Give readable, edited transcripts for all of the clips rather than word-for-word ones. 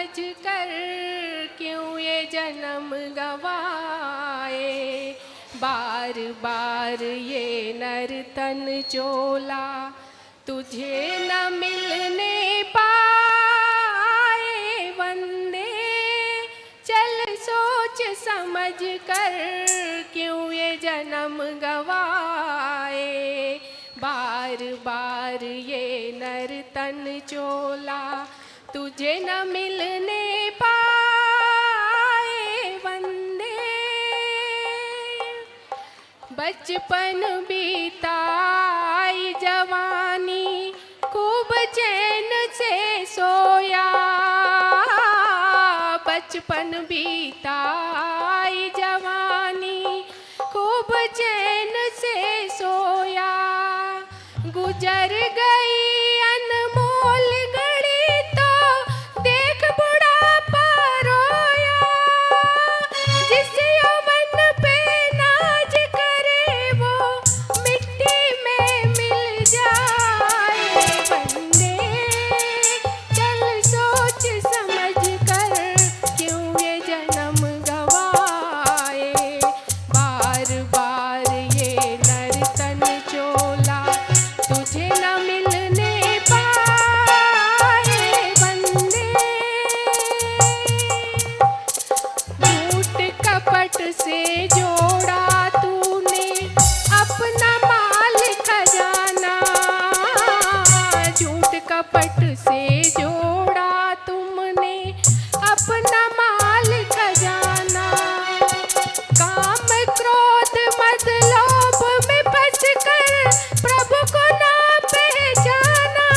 समझ कर क्यों ये जन्म गवाए, बार बार ये नर्तन चोला तुझे न मिलने पाए। वंदे चल सोच समझ कर क्यों ये जन्म गवाए, बार बार ये नर्तन चोला तुझे न मिलने पाए। वंदे बचपन बीताई जवानी खूब चैन से सोया, बचपन बीताई जवानी खूब चैन से सोया। गुजर गई अनमोल घड़ी तो देख बुढ़ापा रोया, जिस यौवन पे नाज करे वो मिट्टी में मिल जाए। वंदे चल सोच समझ कर क्यों ये जन्म गवाए, बार बार ये नर्तन चोला तुझे न मिलने पाए। वंदे झूठ कपट से जोड़ा तूने अपना माल खजाना, झूठ कपट से जोड़ा तुमने अपना माल खजाना। काम क्रोध मद लोभ में फंस कर प्रभु को ना पहचाना,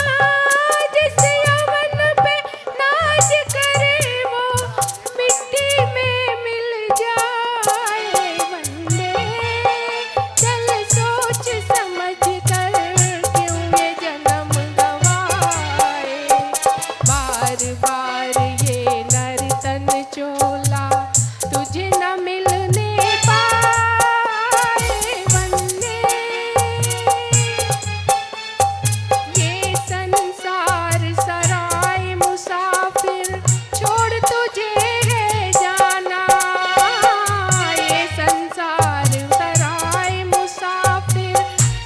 जिस यौवन पे नाज करे वो मिट्टी में मिल जाए। वंदे चल सोच समझ कर क्यों ये जन्म गवाए, बार बार ये नर्तन चोला तुझे न मिलने पाए। वंदे ये संसार सराय मुसाफिर छोड़ तुझे है जाना, ये संसार सराय मुसाफिर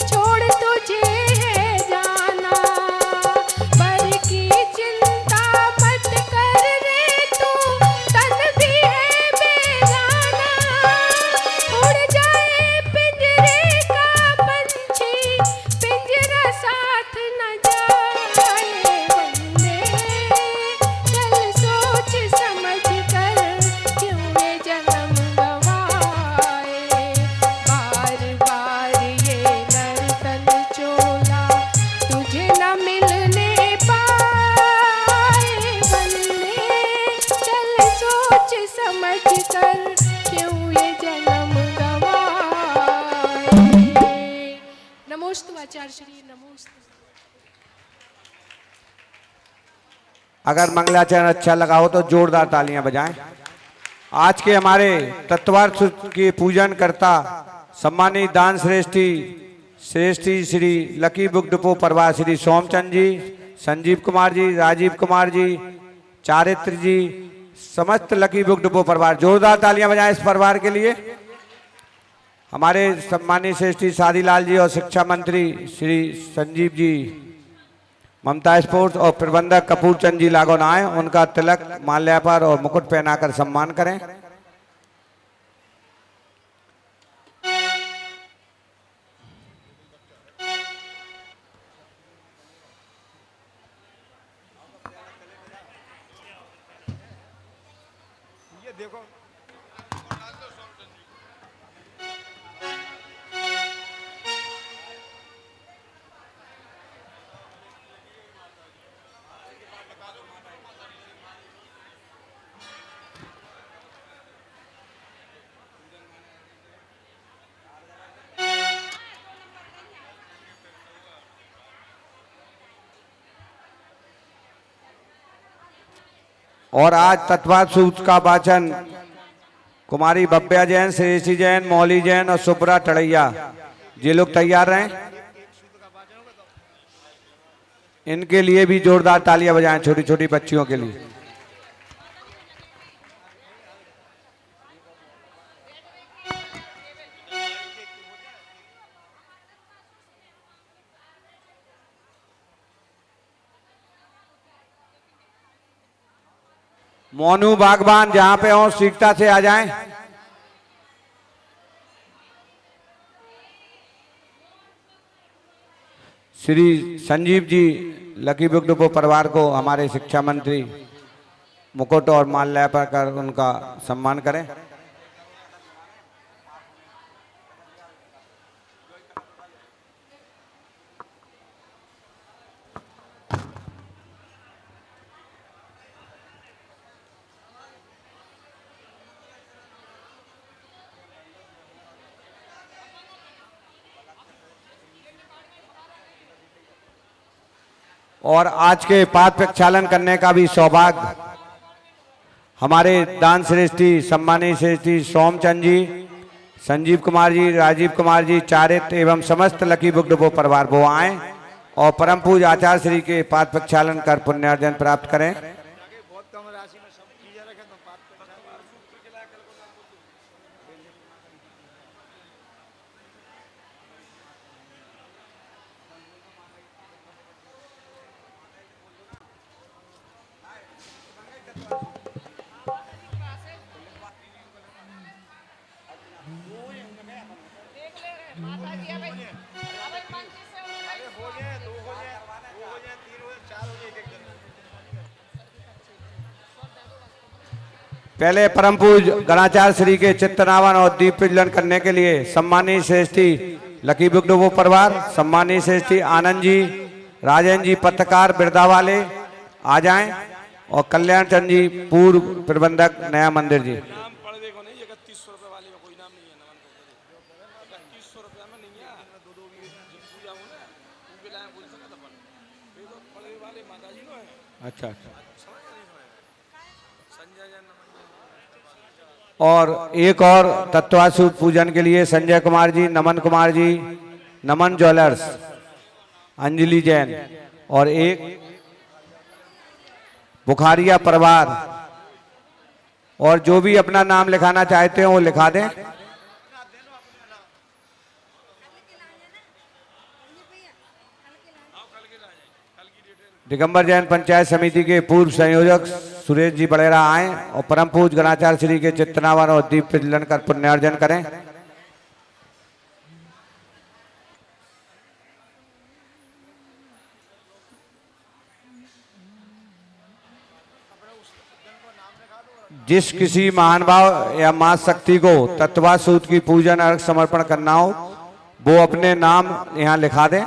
छोड़ तुझे है जाना। पर की चिंता मत कर रे तू, तन भी है बेगाना। उड़ जाए पिंजरे का पंछी, पिंजरा साथ न जाए। वंदे चल सोच समझ कर क्यों ये जन्म गवाए, बार बार ये नर्तन चोला तुझे न मिलने पाए। वंदे चल सोच समझ कर क्यों ये जन्म गवाए। नमोस्तु आचार्य श्री, नमोस्तु। अगर मंगलाचरण अच्छा लगा हो तो जोरदार तालियां बजाएं। आज के हमारे तत्वार्थ की पूजन करता सम्मानित दान श्रेष्ठी श्री लकी बुक डिपो परिवार श्री सोमचंद जी, संजीव कुमार जी, राजीव कुमार जी, चारित्र जी, समस्त लकी बुक डिपो परिवार, जोरदार तालियां बजाएं इस परिवार के लिए। हमारे सम्मानित श्रेष्ठी शादीलाल जी और शिक्षा मंत्री श्री संजीव जी, ममता स्पोर्ट्स और प्रबंधक कपूर चंद जी लागो आए, उनका तिलक माल्यार्पण और मुकुट पहनाकर सम्मान करें। और आज तत्वार्थ सूत्र का वाचन कुमारी बब्या जैन, श्रेष्ठी जैन, मौली जैन और सुब्रा टड़ैया, ये लोग तैयार हैं। इनके लिए भी जोरदार तालियां बजाएं, छोटी छोटी बच्चियों के लिए। मोनू बागवान जहां पे हो शीघ्रता से आ जाएं। Shri Sanjeev ji lucky book depot परिवार को हमारे शिक्षा मंत्री मुकुट और माल्यार्पण कर उनका सम्मान करें। और आज के पाठ प्रक्षालन करने का भी सौभाग्य हमारे दान श्रेष्ठी सम्मानित श्रेष्ठी सोमचंद जी, संजीव कुमार जी, राजीव कुमार जी, चारित एवं समस्त लकी बुक डिपो परिवार वो आए और परम पूज आचार्य श्री के पाठ प्रक्षालन कर पुण्यार्जन प्राप्त करें। पहले परम पूज गणाचार्य श्री के चित्तनावन और दीप प्रज्वलन करने के लिए सम्मानित श्रेष्ठी लकी बुक डिपो परिवार, सम्मानित श्रेष्ठी आनंद जी, राजेंद्र जी पत्रकार बिरदा वाले आ जाएं और कल्याण चंद जी पूर्व प्रबंधक नया मंदिर जी। अच्छा और एक और तत्वासु पूजन के लिए संजय कुमार जी, नमन कुमार जी, नमन ज्वेलर्स, अंजलि जैन और एक बुखारिया परिवार। और जो भी अपना नाम लिखाना चाहते हो वो लिखा दें। दिगंबर जैन पंचायत समिति के पूर्व संयोजक सुरेश जी बड़ेरा आए और परम पूज गणाचार्य श्री के चित्तनावन और दीप प्रज्वलन कर पुण्यार्जन करें। जिस किसी महान भाव या मां शक्ति को तत्वा सूत की पूजन अर्घ समर्पण करना हो वो अपने नाम यहाँ लिखा दें।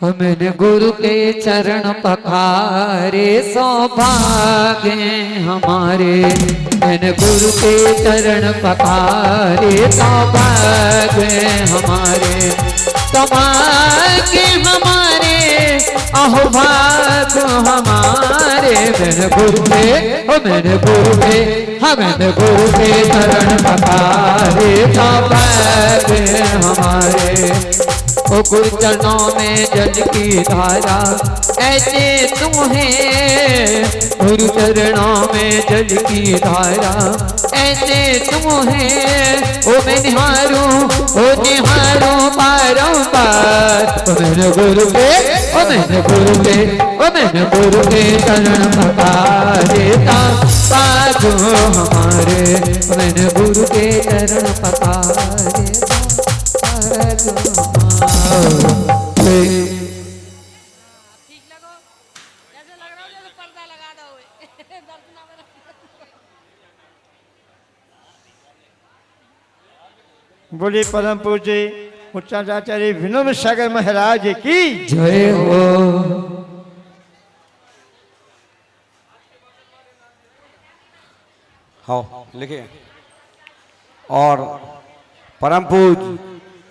मैंने गुरु के चरण पखारे सौभाग्य हमारे, मैंने गुरु के चरण पखारे सौभाग्य हमारे, सौभाग्य हमारे अहोभाग्य हमारे। मैंने गुरु के मैंने गुरु के मैंने गुरु के चरण पखारे सौभाग्य हमारे। ओ गुरु चरणों में जल की धारा ऐसे तुम्हें, गुरु चरणों में जल की धारा ऐसे तुम्हें। ओ मैं निहारूं बारंबार, ओ मैंने गुरु के, ओ मैंने गुरु के, ओ मैंने गुरु के चरण पखारे पागो हमारे, ओ मैंने गुरु के चरण पखारे ठीक लगो, ऐसे लग रहा हो जैसे पर्दा लगा दो दर्शन में। बोले परम पूज्य उच्चाचार्य विनोद सागर महाराज की जय हो। हाँ लिखिए। और परम पूज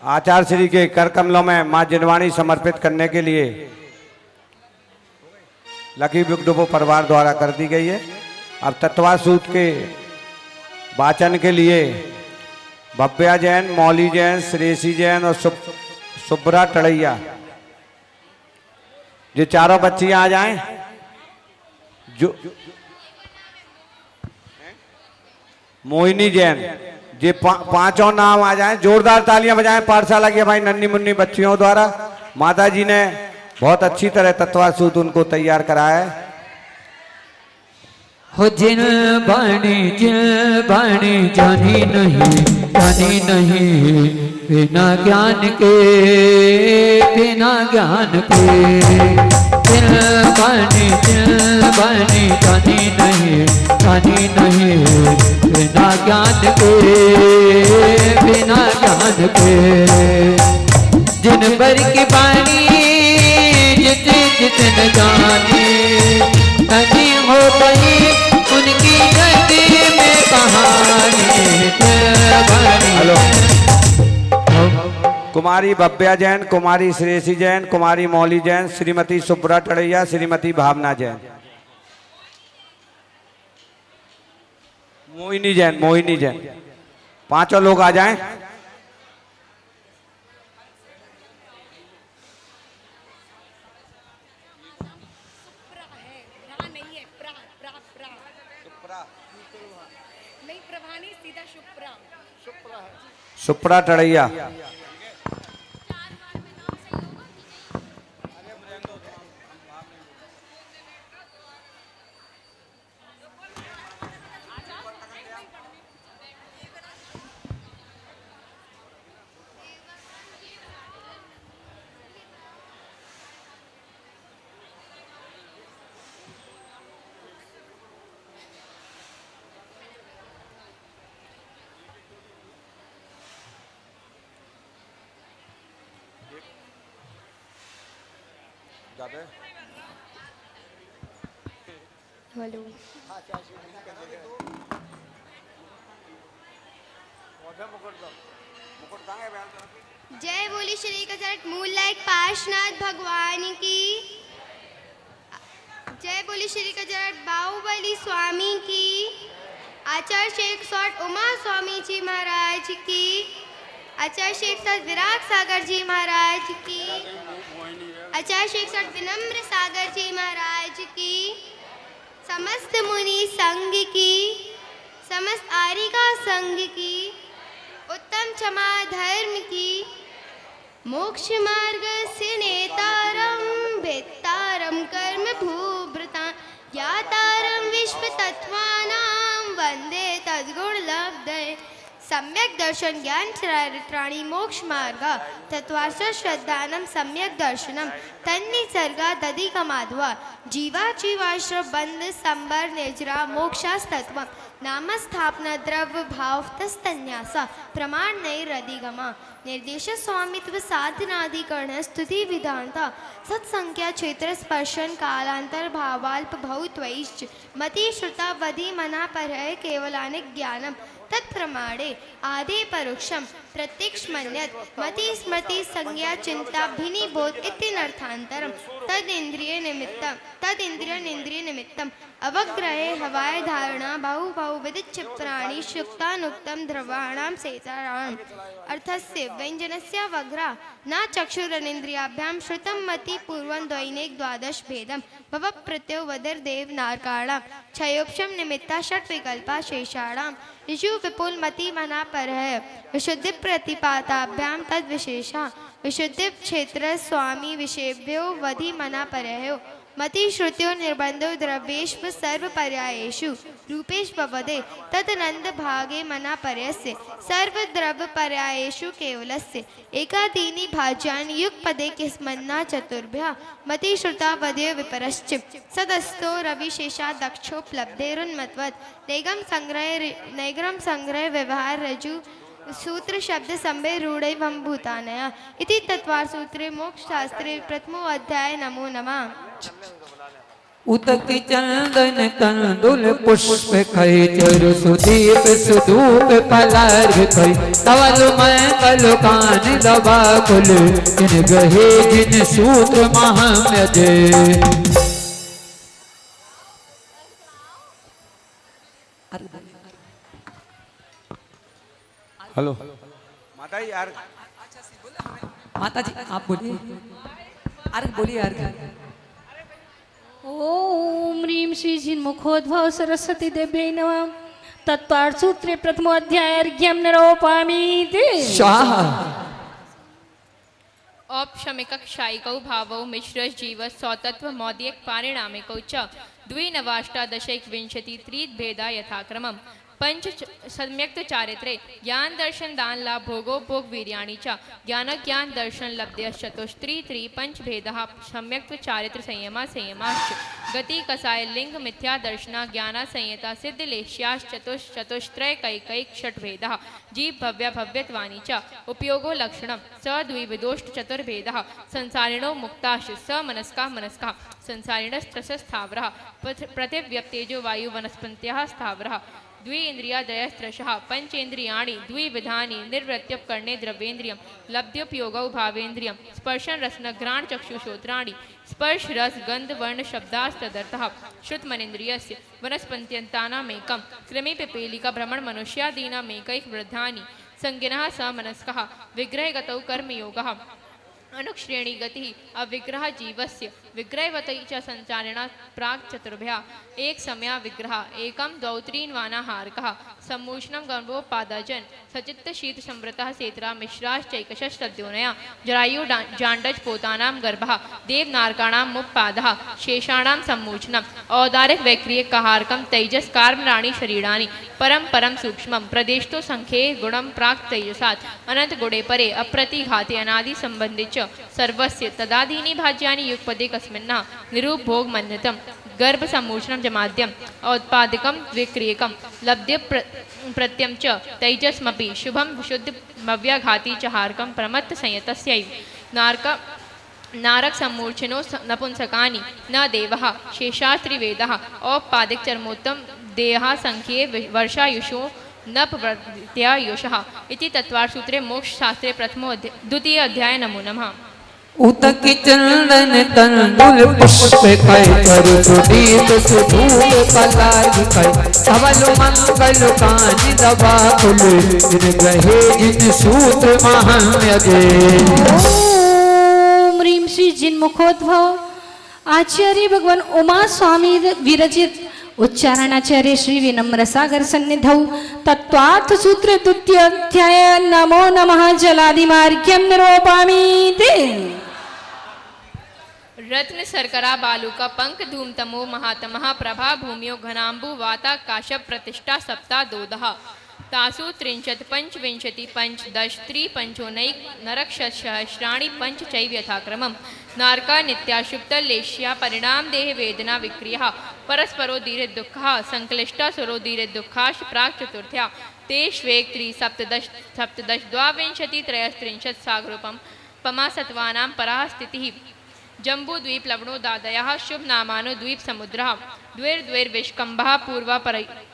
आचार्य श्री के कर कमलों में मां जिनवाणी समर्पित करने के लिए लकी बुक डिपो परिवार द्वारा कर दी गई है। अब तत्वार सूत के वाचन के लिए भव्या जैन, मौली जैन, श्रेयसी जैन और सुब्रा टड़ैया, ये चारों बच्चियां आ जाएं। जो मोहिनी जैन, ये पांचों नाम आ जाएं। जोरदार तालियां बजाएं पाठशाला की भाई नन्ही मुन्नी बच्चियों द्वारा। माता जी ने बहुत अच्छी तरह तत्वार सूत उनको तैयार कराया है। हो जिन बाणी जानी नहीं बिना ज्ञान के, बिना ज्ञान के। जिन बाणी जानी नहीं बिना ज्ञान के, बिना ज्ञान के। जिन पर की बाणी जितन जानी नहीं हो गई उनकी गति में कहानी। हेलो। कुमारी भव्या जैन, कुमारी श्रेयसी जैन, कुमारी मौली जैन, श्रीमती सुब्रा टड़ैया, श्रीमती भावना जैन, मोहिनी जैन, पांचों लोग आ जाएं। नहीं प्रभानी सीधा शुक्रा। सुप्रा टड़ैया, हेलो। जय बोली श्री कसरत मूल लायक पार्शनाथ भगवान की। जय बोली श्री कसरत बाहुबली स्वामी की। आचार्य शेख सौट उमा स्वामी जी महाराज की। आचार्य शेख सौट विराग सागर जी महाराज की। आचार्य शेख सौट विनम्र सागर जी महाराज की। समस्त मुनि संघ की, समस्त आरिका संघ की, उत्तम क्षमा धर्म की, मोक्ष मार्ग से नेतारम वेत्तारम कर्म भूभृता ज्ञातारम विश्व तत्वानां वंदे तद्गुण लब्धये। सम्यक दर्शन ज्ञान त्राणी मोक्ष मार्ग तत्वार्थ श्रद्धानम सम्यक दर्शनम तन्निसर्गा दधिकमाधव जीवाश्र बंध संबर निर्जरा मोक्षास्तत्व नाम स्थापना द्रव्य भाव तस्तन्यास प्रमाण नैरधिगमा निर्देश स्वामित्व साधनाधिकरण स्तुति विधानता सत्संख्या क्षेत्र स्पर्शन कालांतर भावाल्प भौत्वैश्च मति श्रुता वधि मना पर केवलानिक ज्ञानम तत्प्रमाणे आदे परोक्षम प्रत्यक्ष मन्यत मति स्मृति संज्ञा चिंता भिनिबोध इत्यनर्थांतरम तद इंद्रिय निमित्तम अवग्रहे हवाय धारणा बहु बहुविध क्षिप्राणि शुक्तानुक्तं द्रवाणां सेताराम् अर्थस्य व्यञ्जनस्य वग्रा न चक्षुरनिन्द्रियाभ्यां श्रुतं मति पूर्वं दैनिक द्वादश भेदं भव प्रत्यो वदर देव नारकाणां क्षयोक्षम निमित्ता षट विकल्पा शेषाणां ऋषु विपुल मति मना परः विशुद्धि प्रतिपाताभ्यां तद विशेषा विशुद्धि क्षेत्र स्वामी विषेभ्यो वधि मना परयो मति श्रुत्यो निर्बंधो द्रव्येषु सर्व पर्यायेषु रूपेश भवदे तदनंद भागे मना पर्यस्य सर्व द्रव्य पर्यायेषु केवलस्य एकादीनि भाज्यानि युक्त पदे किस्मन्ना चतुर्भ्या मति श्रुता वदयो विपरश्च सदस्तो रविशेषा दक्षोपलब्धेरुन्मत्वत् नैगम संग्रह व्यवहार रजु सूत्र शब्द संबे रूढ़ैवं भूतानया इति तत्वार सूत्रे मोक्ष शास्त्रे प्रथमो अध्याय नमो नमः। उतकी चंदन कंदुल पुष्प खै चरु सुदीप सुधूप पलार्घ खै तवल मंगल कान दबा कुल जिन गहे जिन सूत्र महाम्यजे। हेलो माता जी यार, माता जी आप बोलिए, अरे बोलिए यार। ओम ह्रीं श्री जिन्मुखोद्भव सरस्वती देव्यै नमः। तत्पाठ सूत्रे प्रथमो अध्याय अर्घ्यं निरूपयामि। स्वाहा। औपशमिक क्षायिकौ भावौ मिश्र जीव सौतत्व मौद्यक पारिणामिकौ च द्विनवाष्टादशैक विंशति त्रिद भेदा यथाक्रमम् पंच सम्यक्त चारित्रे ज्ञान दर्शन दान लाभ भोगो भोग वीर्याणि च ज्ञान ज्ञान दर्शन लब्ध्य चतुस्त्री त्रि पंच भेदः सम्यक्त चारित्र संयमा संयमाश्च गति कसाय लिंग मिथ्या दर्शना ज्ञाना संयता सिद्ध लेश्याश्च चतुश्चतुस्त्रय कैकैक षट भेदः जीव भव्य भव्यत्वानि च उपयोगो लक्षणं स द्विविदोष्ट चतुर्भेदः संसारिणो मुक्ताश्च स मनस्का मनस्का संसारिणस्त्रस स्थावरः प्रतिव्यक्तेजो वायु वनस्पत्याः स्थावरः द्विन्द्रियादयस्त्रशः पंचेन्द्रियाणि द्विविधानि निर्वृत्योपकरणे द्रव्येन्द्रियं लब्ध्योपयोगौ भावेन्द्रियं स्पर्शन रसन घ्राण चक्षुश्रोत्राणि स्पर्श रस गंध वर्ण शब्दास्तदर्थः श्रुतमनेन्द्रियस्य वनस्पत्यन्तानामेकं कृमि पिपीलिका भ्रमण मनुष्यादीनामेकैक वृद्धानि संज्ञिनः समनस्कः विग्रहगतौ कर्मयोगः अनुक्षेणी गति अविग्रह जीवस्य विग्रहवत च संचारिणा प्राग चतुर्भ्या एक समया विग्रह एकम द्वौ त्रीन्वानाहारकः सम्मूषणं गर्भोपादाजन सचित्त शीत संवृतः सेत्रा मिश्राश्चैकशस्तद्योनया जरायु जांडज पोतानां गर्भः देवनारकाणां मुप्पादः शेषाणां सम्मूषणम् औदारिक वैक्रियक कहारकं तेजस कार्मराणि शरीराणि परम परम सूक्ष्मं प्रदेशतो संख्ये गुणं प्राक तेजसात् अनंत गुणे परे अप्रतिघाते अनादि संबंधे च सर्वस्य तदादीनि भाज्यानि युगपदे कस्मिन्ना निरूप भोग मन्यतम गर्भ सम्मूषणं जमाद्यम औत्पादिकं द्विक्रियकं लब्ध्य प्रत्यं च तेजस्मपि शुभं विशुद्ध मव्याघाती च हारकं प्रमत्त संयतस्यैव नारक सम्मूर्छिनो नपुंसकानि न देवः शेषास्त्रिवेदः औपादिक चर्मोत्तम देहा संख्ये वर्षायुषो नपवर्त्यायुषः इति तत्वार सूत्रे मोक्ष शास्त्रे प्रथमो द्वितीय अध्याय नमो नमः। उतकी चंदन तंदुल पुष्प कै चरु सुदीप सुधूप पलार्घ कै धवल मंगल कानि दबा कुल जिन गहे जिन सूत्र महाम्यगे। ओम ह्रीं श्री जिन्मुखोद्भव आचार्य भगवान उमा स्वामी विरचित उच्चारणाचार्य श्री विनम्र सागर सन्निधौ तत्वार्थ सूत्र द्वितीय अध्याय नमो नमः जलादिमार्घ्यं निरूपयामि। रत्न सर्करा बालुका पंक धूम तमो महातमः प्रभा भूमियो घनाम्बु वाता काश्यप प्रतिष्ठा सप्ता दोदः तासु त्रिंशत् पंचविंशति पंचदश त्रिपंचोनैक नरक्षसहस्राणि पंच चैव यथाक्रमम् नारका नित्याशुप्तलेश्या परिणाम देह वेदना विक्रियः परस्परो दीरे दुःखः संक्लिष्टा सुरो दीरे दुःखाश प्राक चतुर्थ्या तेष्वेक त्रि सप्तदश सप्तदश द्वाविंशति त्रयस्त्रिंशत् सागरूपं पमासत्वानां पराः स्थितिः जम्बूद्वीप लवणोदादयः शुभ नामानो द्वीप समुद्रः द्वैर्द्वैर्विष्कम्भः पूर्वा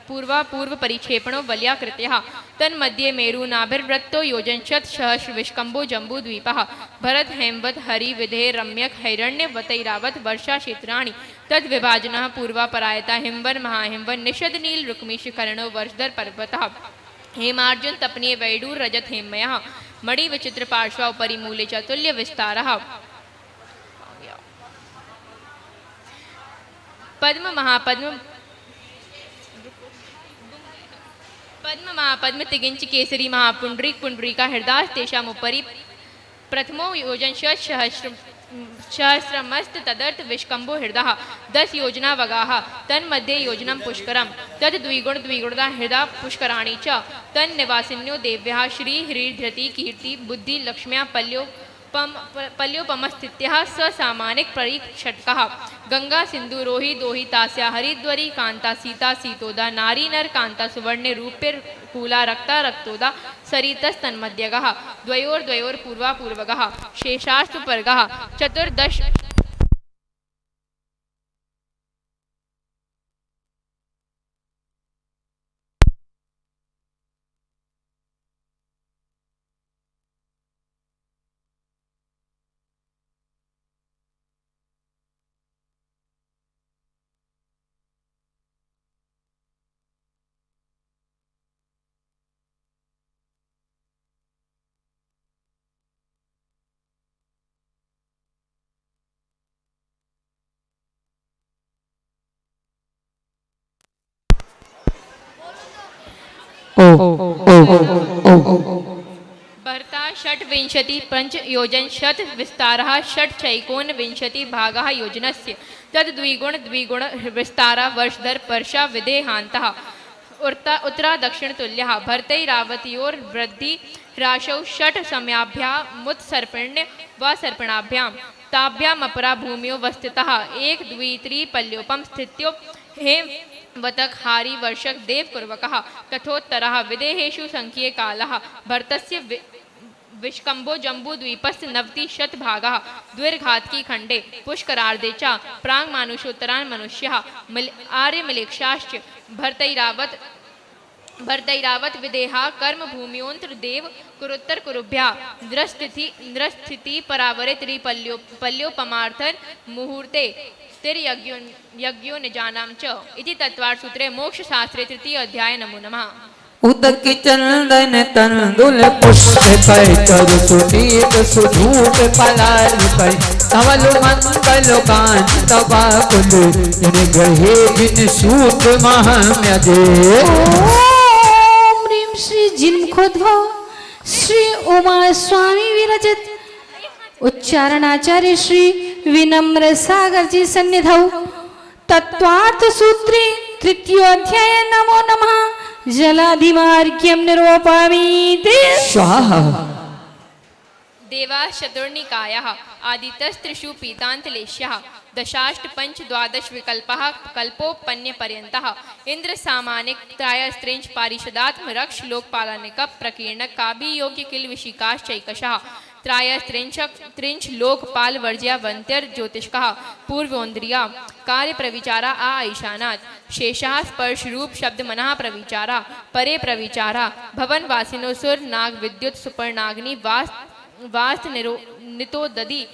पूर्व परिक्षेपणो बल्याकृत्यः तन्मध्ये मेरु नाभिर्वृत्तो योजनशत सहस्र विष्कम्भो जम्बूद्वीपः भरत हेमवत हरि विधे रम्यक हैरण्यवतैरावत वर्षा क्षेत्राणि तद्विभाजनः पूर्वापरायता हिमवन महाहिमवन निषद नील रुक्मिश कर्णो वर्षधर पर्वतः हेमार्जुन तपनीय वैडूर रजत हेमयः मणि विचित्र पार्श्वा उपरि मूले चातुल्य विस्तारः पद्म महापद्म तिगिंच केसरी महापुंडरीक पुंडरीका हृदय तेषामुपरि प्रथमो योजन सहस्रमस्त तदर्थ विष्कम्भो हृदय 10 योजना वगाः तन्मध्ये योजनं पुष्करं तद द्विगुणदा हृदय पुष्कराणि च तन्निवासिन्यो देव्याः श्री ह्रीधृति कीर्ति बुद्धि लक्ष्म्या पल्योपमस्थित्यः ससामानिक परीक्षटकः गंगा सिंधु रोहि दोहि तास्या हरिद्वरी कांता सीता सीतोदा नारी नर कांता सुवर्णे रूप्य कूला रक्ता रक्तोदा सरितस्तन्मध्यगः द्वयोर्द्वयोर पूर्वा पूर्वगः शेषास्तु पर्गः चतुर्दश भर्ता षट्विंशति पंच योजन शत विस्तारः षट चैकोन विंशति भागः योजनस्य तद द्विगुण विस्तारः वर्षधर वर्षा विदेहान्तः उत्तरा दक्षिण तुल्यः भर्तैरावत्योर वृद्धि राशौ षट समयाभ्यां मुत्सर्पण्य व सर्पणाभ्यां ताभ्यामपरा भूमियो वस्थितः एक द्वि त्रि पल्योपम स्थित्यो हेम वतक हारी वर्षक देव कुर्वकः तथोत्तरः विदेहेषु संख्ये कालः भरतस्य विष्कम्भो जम्बूद्वीपस्य 90 शतभागः द्विर्घातकी खंडे पुष्करार्धे च प्रांग मानुषोत्तरान् मनुष्यः आर्यमलेक्षाश्च भरतैरावत विदेहा कर्म भूमियोन्त्र देव कुरुत्तर कुरुभ्या द्रस्थिति परावरे त्रिपल्योपमार्थन मुहूर्ते यज्ञो निजानां च इति तत्वार्थ सूत्रे मोक्ष शास्त्रे तृतीय अध्याय नमो नमः। उदक चंदन तंदुल पुष्प पर तरु सुनीत सुधूत पलाल पर धवल मंगल कांच तवा कुल जिन ग्रहे जिन सूत महाम्यदे ओम ह्रीं श्री जिनमुखोद्भव श्री उमा स्वामी विरचित उच्चारणाचार्य श्री विनम्र सागर जी सन्निधौ तत्वार्थ सूत्रे तृतीयोध्याय नमो नमः जलाधिमार्घ्यं निरूपयामि स्वाहा देवा चतुर्निकायः आदितस्त्रिषु पीतान्तलेश्यः दशाष्ट पंच द्वादश विकल्पः कल्पोपन्यपर्यन्तः इंद्र सामानिक त्रायस्त्रिंश पारिषदात्म रक्ष लोकपालनिक प्रकीर्णक काभियोग्य किल विशिकाश्चैकशः त्रायस्त्रिंश लोकपाल वर्ज्या वंत्यर ज्योतिष्कः पूर्वोन्द्रिया कार्य प्रविचारा आ ईशानात् शेषः स्पर्श रूप शब्द मनः प्रविचारा परे प्रविचारा भवन वासिनो सुर नाग विद्युत सुपर्णाग्नि वास्त नितो दधि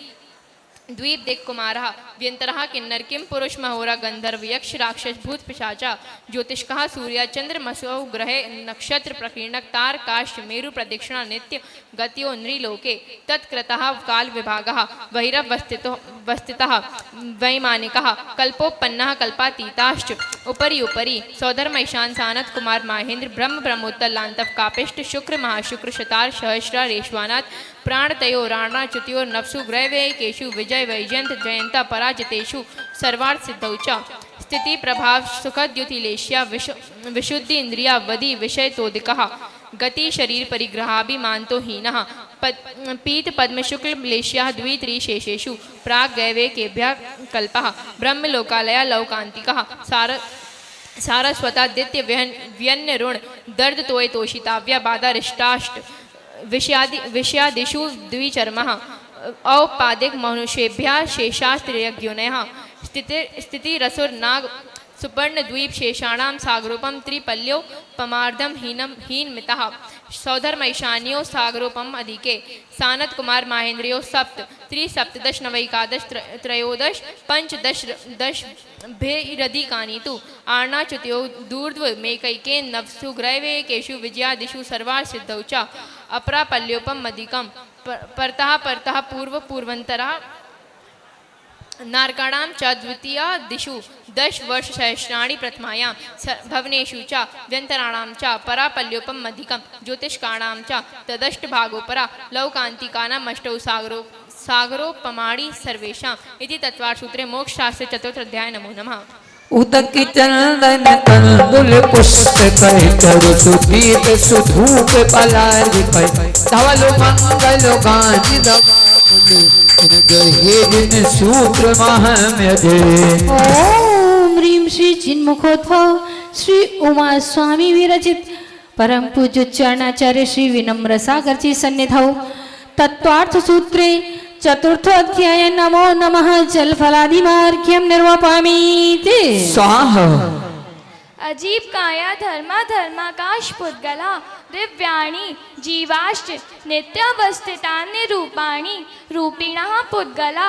द्वीप दिक् कुमारः व्यंतरः किन्नर किम पुरुष महोरा गंधर्व यक्ष राक्षस भूत पिशाचा ज्योतिष्कः सूर्य चंद्र मसौ ग्रहे नक्षत्र प्रकीर्णक तार काश मेरु प्रदक्षिणा नित्य गत्यो नृलोके तत्कृतः काल विभागः वैरव वस्थितः वैमानिकः कल्पोपन्नः कल्पातीताश्च उपरि उपरि सौधर्म ईशान सानत कुमार माहेंद्र ब्रह्म ब्रह्मोत्तर लांतव कापिष्ट शुक्र महाशुक्र शतार सहस्रा रेश्वानाथ प्राणतयो राणा च्युतियोर नवसु ग्रहवेकेषु विजय वैजयंत जयंता पराजितेषु सर्वार्थ सिद्धौ च स्थिति प्रभाव सुखद्युतिलेश्या विशुद्धि इंद्रिया वधि विषय तोदिकः गति शरीर परिग्रहाभिमानतो हीनः पीत पद्म शुक्ल लेश्या द्वि त्रिशेषेषु प्राग गैवेकेभ्यः कल्पः ब्रह्मलोकालया लौकान्तिकः सारस्वतादित्य व्यन्य ऋण दर्द तोय तोषिताव्या बाधा रिष्टाष्ट विषयादिषु द्विचर्मः औपादिक मनुष्येभ्यः शेषास्त्रियज्ञोनयः स्थितिरसुर नाग सुपर्णद्वीप शेषाणां सागरोपम त्रिपल्यो पमार्धम हीनमितः सौधर्म ईशान्यो सागरोपम अधिके सानत कुमार माहेंद्रियो सप्त त्रिसप्तदश नवैकादश त्रयोदश पंचदश दश भेरधिकानि तु आर्णाच्युत्यो दूर्ध्व मेकैके नवसु ग्रैवेकेषु विजयादिषु सर्वा सिद्धौ च अपरापल्योपम अधिकं परतः परतः पूर्वपूर्वन्तरा नारकाणां च द्वितीया दिशु 10 वर्ष सहस्राणि प्रथमायां भवनेषु च व्यन्तराणां च परापल्योपम अधिकं ज्योतिष्काणां च तदष्टभागोपरा लौकान्तिकानाम् अष्टौ सागरोपमाणि सर्वेषाम् इति तत्त्वार्थसूत्रे मोक्षशास्त्रे चतुर्थोऽध्याय। नमो नमः। उदक चंदन कंदुल पुष्प कह तरु सुदीप सुधूप पलार कह धवल मंगल गान गहे सूत्र महाम्यदे। ओम ह्रीं श्री चिन्मुखोद्भव श्री उमा स्वामी विरचित परम पूज्य उच्चारणाचार्य श्री विनम्र सागर जी सन्निधौ तत्वार्थ सूत्रे चतुर्थो अध्याय। नमो नमः। जलफलादिमार्घ्यं निर्वपामि ते स्वाहा। अजीब काया धर्मा धर्माकाश पुद्गला दिव्याणी जीवाश्च नित्यावस्थितानि रूपाणि रूपिणः पुद्गला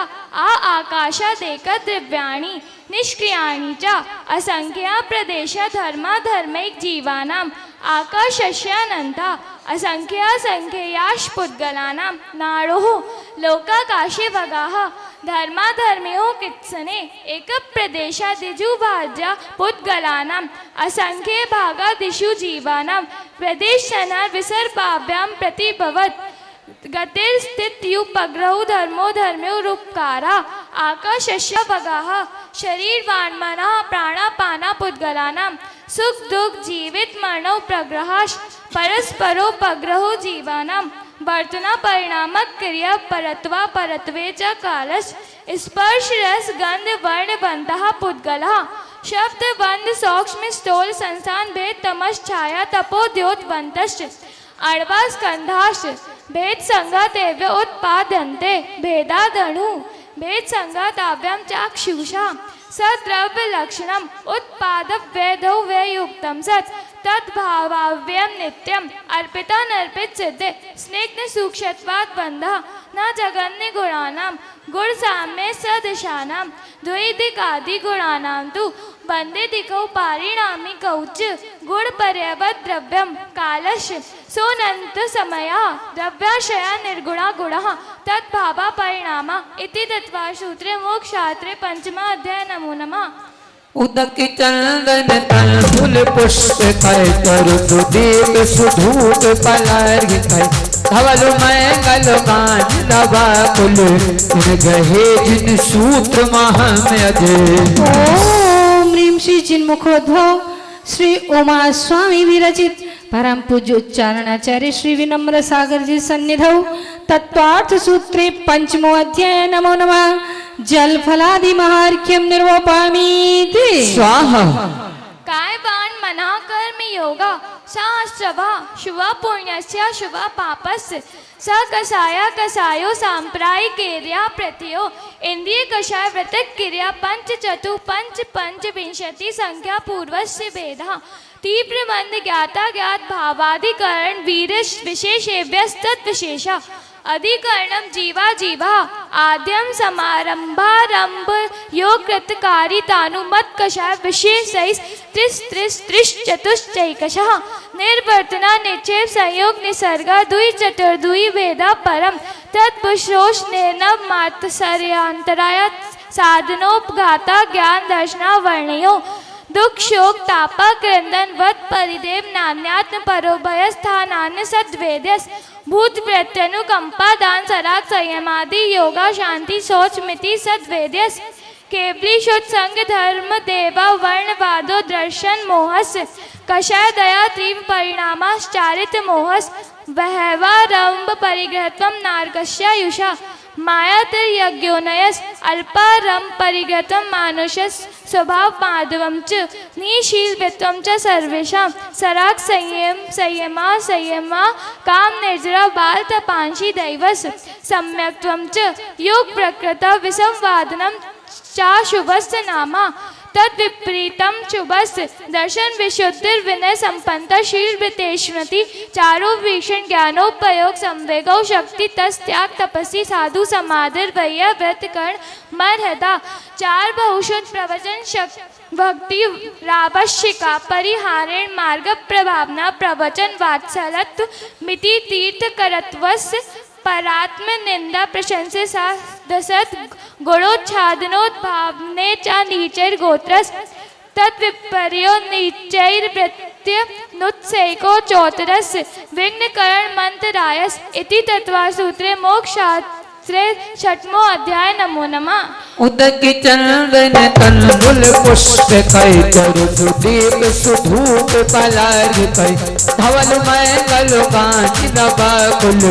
आकाशादेक दिव्याणि निष्क्रियाणि च असंख्या प्रदेश धर्मा धर्मैक जीवानां आकाशस्यानन्ता असंख्या संख्ययाश् पुद्गलानां नाडोः लोकाकाशे भगाः धर्माधर्मयोः कित्सने एकप्रदेशादिजुभाज्या पुद्गलानाम् असंख्ये भागादिषु जीवानां प्रदेशना विसर्पाभ्यां प्रतिभवत् गतिर्स्थित्युपग्रहो धर्मो धर्म्यो रूपकारा आकाशस्य भगाः शरीरवान्मनः प्राणापाना पुद्गलानां सुख दुख जीवित मरणो प्रग्रहाश् परस्परोपग्रहो जीवानां वर्तना परिणामक क्रिया परत्वा परत्वे च कालस् स्पर्श रस गंध वर्ण बंधः पुद्गलः शब्द बंध सूक्ष्म स्थूल संस्थान भेद तमस छाया तपोद्योतवन्तश्च अणवा स्कंधाश्च भेद संघातेव्य उत्पाद्यन्ते भेदादणु भेद संघाताभ्यां चाक्षुषा सद्रव्य लक्षणम उत्पादव्यधौ व्ययुक्तं सत् तद्भावाव्यम नित्यम अर्पिता नर्पित सिद्धे स्निग्ध सूक्ष्मत्वात् बंधः न जगन्य गुणानां गुण साम्य सदशानां द्वैधिकादि गुणानां तु बंदे दिखौ पारिणामिकौ च गुण पर्यवत् द्रव्यं कालस्य सोनन्त समयः द्रव्याशया निर्गुणा गुणः तद्भावा परिणामा इति तत्त्वसूत्रे मोक्षशास्त्रे पंचमा अध्याय। नमो नमः। उदक चंदन कंदुल पुष्प कह तरु सुदीप सुधूप पलार कह धवल मंगल गान दबा कुल गहे जिन सूत्र महाम्यदे। ओम ह्रीं श्री चिन्मुखोद्भव श्री उमा स्वामी विरचित परम पूज्य उच्चारणाचार्य श्री विनम्र सागर जी सन्निधौ तत्वार्थ सूत्रे पंचमो अध्याय। नमो नमः। जलफलादिमार्घ्यं निर्वपामि ते स्वाहा। काय बाण मना कर्म योगा सहस्रवा शुभ पुण्यस्य शुभ पापस्य स कषाया कषायो सांप्रायिकेर्या प्रत्ययो इंद्रिय कषाय व्रत क्रिया पंच चतु पंच पंचविंशति संख्या पूर्वस्य भेदः तीव्र मंद ज्ञाता ज्ञात भावाधिकरण वीर विशेषेभ्यस्तत् विशेषा अधिकरणम जीवा जीवा आद्यम समारंभारंभ योग कृतकारी तानुमत कषाय विशेष त्रिश चतुश्चैकशः निर्वर्तना निक्षेप संयोग निसर्ग दुई चतुर्दुई वेदा परम तत्पुरुषोष निर्णव मात्सर्यांतराय साधनोपघाता ज्ञान दर्शना वर्णयो दुख शोक तापा क्रंदन वत परिदेव नान्यात्म परोभय स्थानान्य सद्वेद्यस भूत प्रत्यनुकंपा दान सराग संयमादि योगा शांति सोच मिति सद्वेद्यस केवली शुद्ध संग धर्म देवा वर्ण वादो दर्शन मोहस कषाय दया तीव्र परिणामाश्चारित मोहस बहवारंभ परिग्रहत्वं नारकस्यायुषा मायातिर्यज्ञोनयस अल्पारंभ परिग्रहत्वं मानुषस स्वभाव माधवं च निशीलत्वं च सर्वेषां सराग संयमा काम निर्जरा बाल तपांशी दैवस सम्यक्त्वं च योग प्रकृता विसंवादनं चा शुभस्य नामा तद विपरीतम चुबस दर्शन विशुद्धि विनय संपन्नता शील वृतेष्मति चारो भीषण ज्ञानोपयोग संवेगो शक्ति तस त्याग तपस्वी साधु समाधि भैया व्रत कर्ण मरहदा चार बहुषुद प्रवचन भक्ति रावशिका परिहारेण मार्ग प्रभावना प्रवचन वात्सलत्व मिति तीर्थ करत्वस्य परात्म निंदा प्रशंसे सा दसत गुणोच्छादनोद्भावने च नीचैर गोत्रस तद्विपर्यो नीचैर वृत्य नुत्सैको चौतरस विघ्नकरण मंत्रायस इति तत्वासूत्रे मोक्षास्त्रे छठमो अध्याय। नमो नमः। उदक चंदन तंदुल पुष्प कई तरु सुदीप सुधूप पलार कई धवल मंगल कांच नबाकुल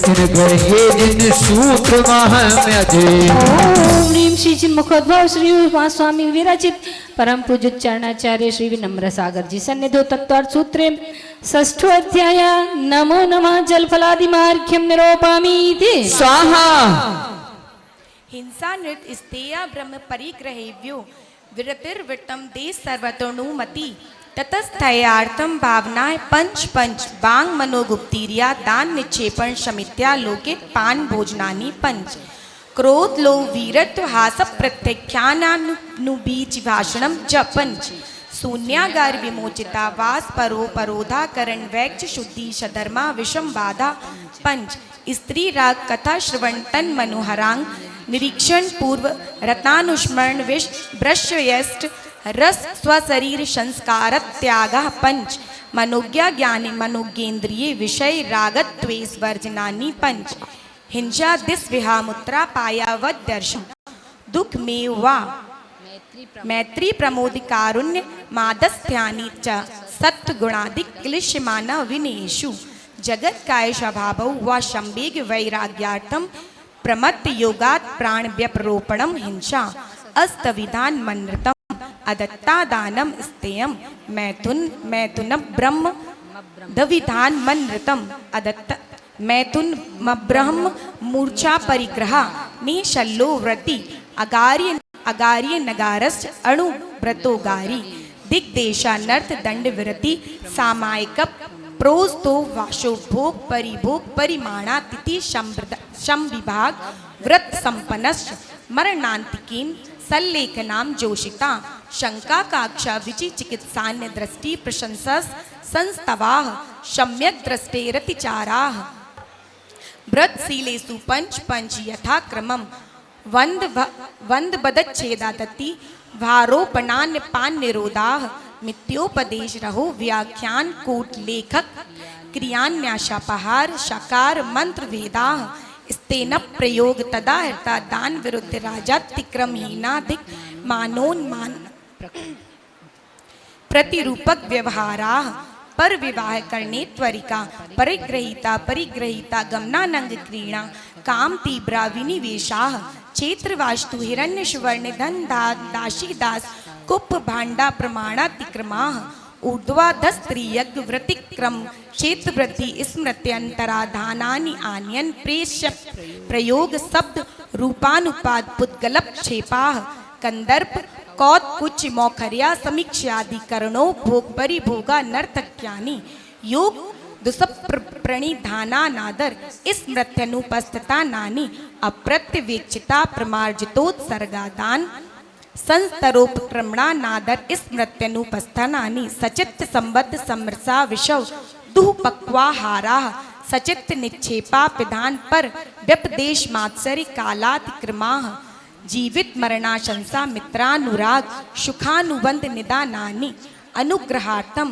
इन ग्रहे जिन सूत्र महाम्यधे। ओम ह्रीं श्री जिन्मुखोद्भव श्री उमा स्वामी विरचित परम पूज्य चरणाचार्य श्री विनम्र सागर जी सन्निधो तत्वार्थ सूत्रे षष्ठो अध्याय। नमो नमः। जलफलादिमार्घ्यं निरूपामि इति स्वाहा। हिंसा नृत स्तेया ब्रह्म परिग्रहेव्यो विरतिर्वृत्तम देश सर्वतोनुमति ततस्थयार्थम भावनाएं पंच पंच बांग मनोगुप्तीरिया दान निक्षेपण शमित्या लोकित पान भोजनानि पंच क्रोध लो वीरत्व हास प्रत्यख्यानानुबीज भाषणम च पंच शून्यागार विमोचिता वास परो परोधा करण वैक्ष शुद्धि सधर्मा विषम बाधा पंच स्त्री राग कथा श्रवण तन मनोहरांग निरीक्षण पूर्व रत्नानुस्मरण विष ब्रश्यष्ट रस स्वशरीर संस्कार त्याग पंच मनोज्ञा ज्ञानी मनोज्ञेन्द्रिय विषय रागत्वेष वर्जनानि पंच हिंसा दिस विहामुत्रा पायावत दर्शन दुख में वा मैत्री प्रमोद कारुण्य मादस्थ्यानि च सत्गुणादि क्लिश्यमाना विनेषु जगत काय स्वभावौ वा संवेग वैराग्यार्थम प्रमत्त योगात् प्राण व्यपरोपणम हिंसा अस्तविधान मनृतम अदत्ता दानम स्तेयम मैथुन मैथुन ब्रह्म दविधान मनृतम अदत्त मैथुन ब्रह्म मूर्छा परिग्रह निशल्लो व्रति अगार्य अगार्य नगारस अणु व्रतोगारी दिग्देशा नर्थ दंड विरति सामायिक प्रोस्तो वाशो भोग परिभोग परिमाणा तिथि संविभाग व्रत संपन्नश्च मरणांतिकीन सल्लेखनाम जोशिता शंका काक्षा विचि चिकित्सान्य दृष्टि प्रशंसस संस्तवाह सम्यक दृष्टेरतिचाराः व्रतशीलेषु पंच पंच यथाक्रमम् वंद बदच्छेदादति भारोपणान्य पान निरोधाः मिथ्योपदेश रहो व्याख्यान कूट लेखक क्रियान्याशापहार शकार मंत्र वेदाः स्तेन प्रयोग तदा हर्ता दान विरुद्ध राजातिक्रम हीनाधिक मानोन्मान प्रतिरूपक व्यवहाराः पर विवाह करने त्वरिका परिग्रहिता गमनानंग क्रीड़ा काम तीव्रा विनिवेशाः क्षेत्र वास्तु हिरण्य सुवर्ण धन दासी दास कुप भांडा प्रमाणातिक्रमाः ऊर्ध्वाधस्त्री यज्ञ व्रतिक्रम क्षेत्र वृद्धि स्मृत्यंतराधानानि आनयन प्रेष्य प्रयोग शब्द रूपानुपाद पुद्गलप क्षेपाः कंदर्प कौत कुच मौखर्या समीक्षाधिकरणो भोग परिभोगा नर्तक्यानि योग दुष्प्रणिधानानादर स्मृत्यनुपस्थता नानी अप्रत्यवेक्षिता प्रमार्जितोत्सर्गादान संस्तरोपक्रमणा नादर स्मृत्यनुपस्थानानि सचित्त संबद्ध समरसा विषव दुःपक्वाहाराः सचित्त निक्षेपा पिधान पर व्यपदेश मात्सर्य कालातिक्रमाः जीवित मरणाशंसा मित्रानुराग सुखानुबंध निदानानि अनुग्रहार्थम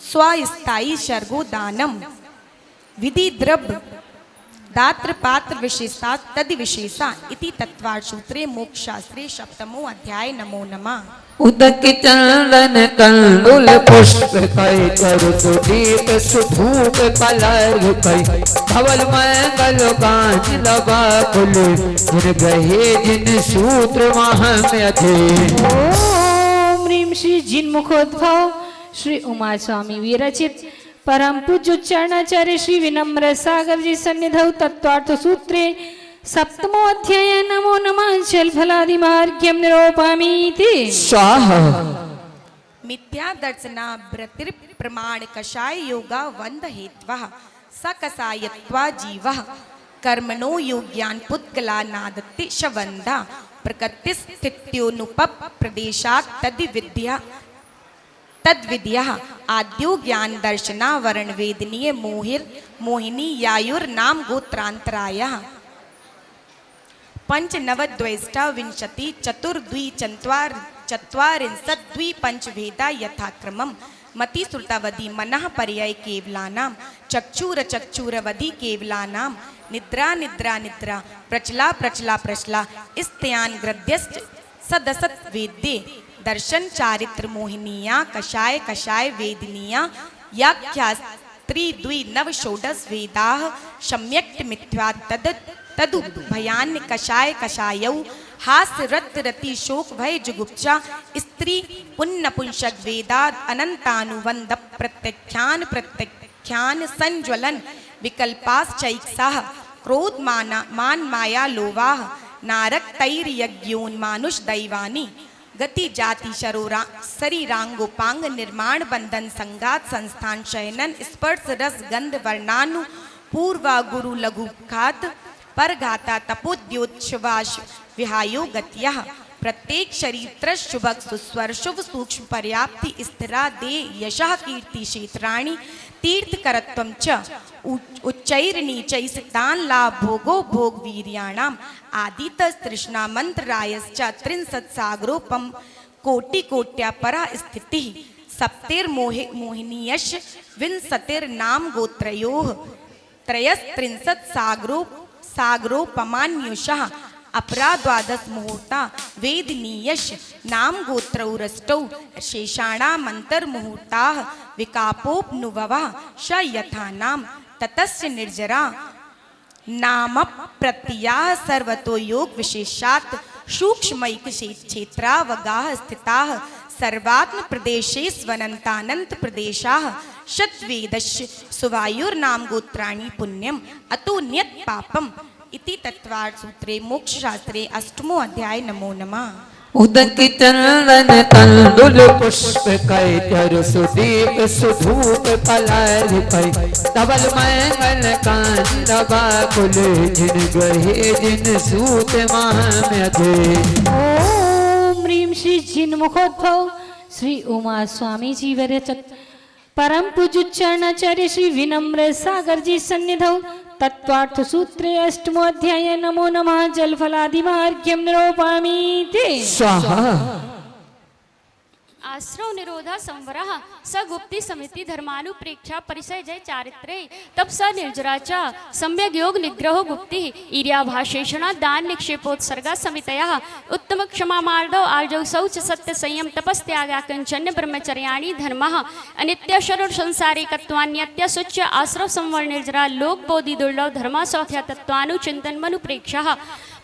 स्वस्थायी शर्गोदानम विधि द्रव्य दात्र पात्र विशेषा तद विशेषा इति तत्वार्थ सूत्रे मोक्ष शास्त्रे सप्तमो अध्याय। नमो नमः। उदक चंदन कंदुल पुष्प कई तरु सुदीप सुधूप पलार कई धवल मंगल कांच नबाकुल जिन ग्रहे जिन सूत्र महाम्यधे। ओम ह्रीं श्री जिन्मुखोद्भव श्री उमा स्वामी विरचित परम पूज्य चरणाचार्य श्री विनम्र सागर जी सन्निधौ तत्वार्थ सूत्रे सप्तमोऽध्याय नमो नमः जलफलादिमार्ग्यं निरूपयामीति स्वाहा मिथ्या दर्शना व्रतिर प्रमाण कषाय योगा वंद हेत्वः सकसायत्वा जीवः कर्मणो योग्यान पुद्गला नादत्ति शवंदा प्रकृतिस्थित्योनुपप प्रदेशात् तद्विद्या आद्यो ज्ञान दर्शना वर्ण वेदनीय मोहिनी यायुर्नाम गोत्रांतरायः पंचनवद्वैष्टा विंशति चतुर्द्विचत्वारिंशद्विपंचभेदा यथाक्रमम् मतिश्रुतावधि मनः पर्याय केवलानां चक्षुरवधि केवलानां निद्रा प्रचला स्त्यान ग्रद्यश्च सदसत् वेद्ये दर्शन चारित्र मोहिनीया कषाय वेदिनीया याख्या त्रिद्वि नव षोडश वेदाः सम्यक् मिथ्या तदु भयान कषायौ हास्यरति शोक भय जुगुप्सा स्त्री पुण्यपुंसक वेदाद अनंतानुवंद प्रत्यख्यान संज्वलन विकल्पाश्चैक्साः क्रोध मान माया लोभाः नारक तैर्यज्ञोन्मानुष दैवानी गति जाति शरीरांगोपांग निर्माण बंधन संगात संस्थान शयनन स्पर्श रस गंध वर्णानु पूर्वा गुरु लघु खात परघाता तपोद्योत्सवाश विहायो गत्या प्रत्येक शरीर शुभक सुस्वर शुभ सूक्ष्म पर्याप्ति स्थिरा दे यशः कीर्ति क्षेत्राणि तीर्थ करत्वं च उच्चैर्नीचैस्तान लाभ भोगो भोग वीर्याणाम आदितस्तृष्णा मंत्ररायश्च त्रिंशत् सागरोपम कोटिकोट्या परा स्थितिः सप्तिर्मोहिनीयश विंशतिर्नाम गोत्रयोः त्रयस्त्रिंशत् सागरोपमान्युषः अपरा द्वादश मुहूर्ता वेदनीयश नाम गोत्रौरष्टौ शेषाणामंतर मुहूर्ताः विकापोपनुववः श यथा नाम ततस्य निर्जरा नाम प्रत्याः सर्वतो योग विशेषात् सूक्ष्मैक क्षेत्रावगाः स्थिताः सर्वात्म प्रदेशे स्वनंतानंत प्रदेशाः शतवेदस्य सुवायुर्नाम गोत्राणि पुण्यम अतो नियत पापम इति तत्वार्थ सूत्रे मोक्ष शास्त्रे अष्टमो अध्याय नमो नमः उदक चंदन तंदुल पुष्प कैतर सुदीप सुधूप पलार पै तबल मंगल कांदबा कुल जिन गहे जिन सूत महाम्यधे ओम ह्रीं श्री जिन्मुखोद्भव श्री उमा स्वामी जी विरचित परम पूज्योच्चारणाचार्य श्री विनम्र सागर जी सन्निधौ तत्वार्थ सूत्रे अष्टमो अध्याय नमो नमः जलफलादिमार्ग्यं निरूपयामीति स्वाहा आश्रव निरोधा संवरः स गुप्ति समिति धर्मानुप्रेक्षा परिसय जय चारित्रे तब स निर्जराचा सम्यक योग निग्रहो गुप्ति ईर्याभाषेषणा दान निक्षेपोत्सर्गा समितयः उत्तम क्षमा मार्दव आर्जव शौच सत्य संयम तपस्त्यागा कंचन्य ब्रह्मचर्याणि धर्मः अनित्य शरण संसारिकत्वान्यत्य सुच्च आश्रव संवर निर्जरा लोक बोधि दुर्लभ धर्मा सौख्या तत्वानुचिंतन मनुप्रेक्षः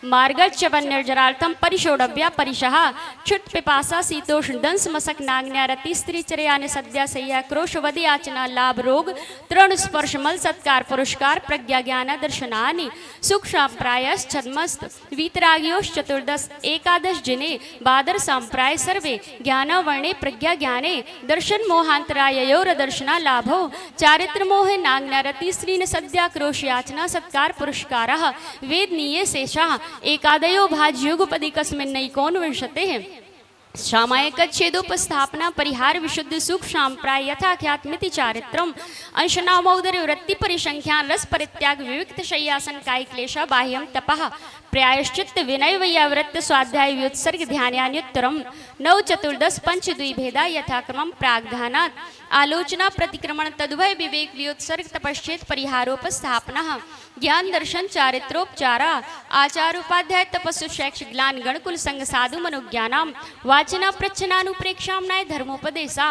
मार्गच्च निर्जरार्थम परिशोडव्या परिशः क्षुत पिपासा शीतोष्ण दंस मसक नाग्न्या रति स्त्री चर्यान सद्या सैया क्रोशवदी याचना लाभ रोग तृण स्पर्श मल सत्कार पुरस्कार प्रज्ञा ज्ञान दर्शनानि सुख सांप्रायस छद्मस्त वीतरागियोश चतुर्दश एकादश जिने बादर सांप्राय सर्वे ज्ञान वर्णे प्रज्ञा ज्ञाने दर्शन मोहांतरायोर दर्शना लाभो चारित्र मोह नाग्न्या रति स्त्री सद्या क्रोश याचना सत्कार पुरस्कारः वेदनीय शेषः एकादयो भाज्युगपदी कस्मिन्नैकोन विंशते हैं सामायिक छेदोपस्थापना परिहार विशुद्ध सुख सांप्राय यथाख्यात्मिति चारित्रम अंशनामोदर वृत्ति परिसंख्यान रस परित्याग विविक्त शय्यासन काय क्लेश बाह्यम तपः प्रायश्चित्त विनय वैयावृत्त स्वाध्याय व्युत्सर्ग ध्यानान्युत्तरम नव चतुर्दश पंच द्विभेदा यथाक्रमम प्राग्धानात् आलोचना प्रतिक्रमण तद्वय विवेक व्युत्सर्ग तपश्चेत परिहारोपस्थापना ज्ञान दर्शन चारित्रोपचारा आचार उपाध्याय तपस्सु शैक्षिक ग्लान गणकुल संग साधु मनोज्ञानाम वाचना प्रच्छनानुप्रेक्षामनाय धर्मोपदेशा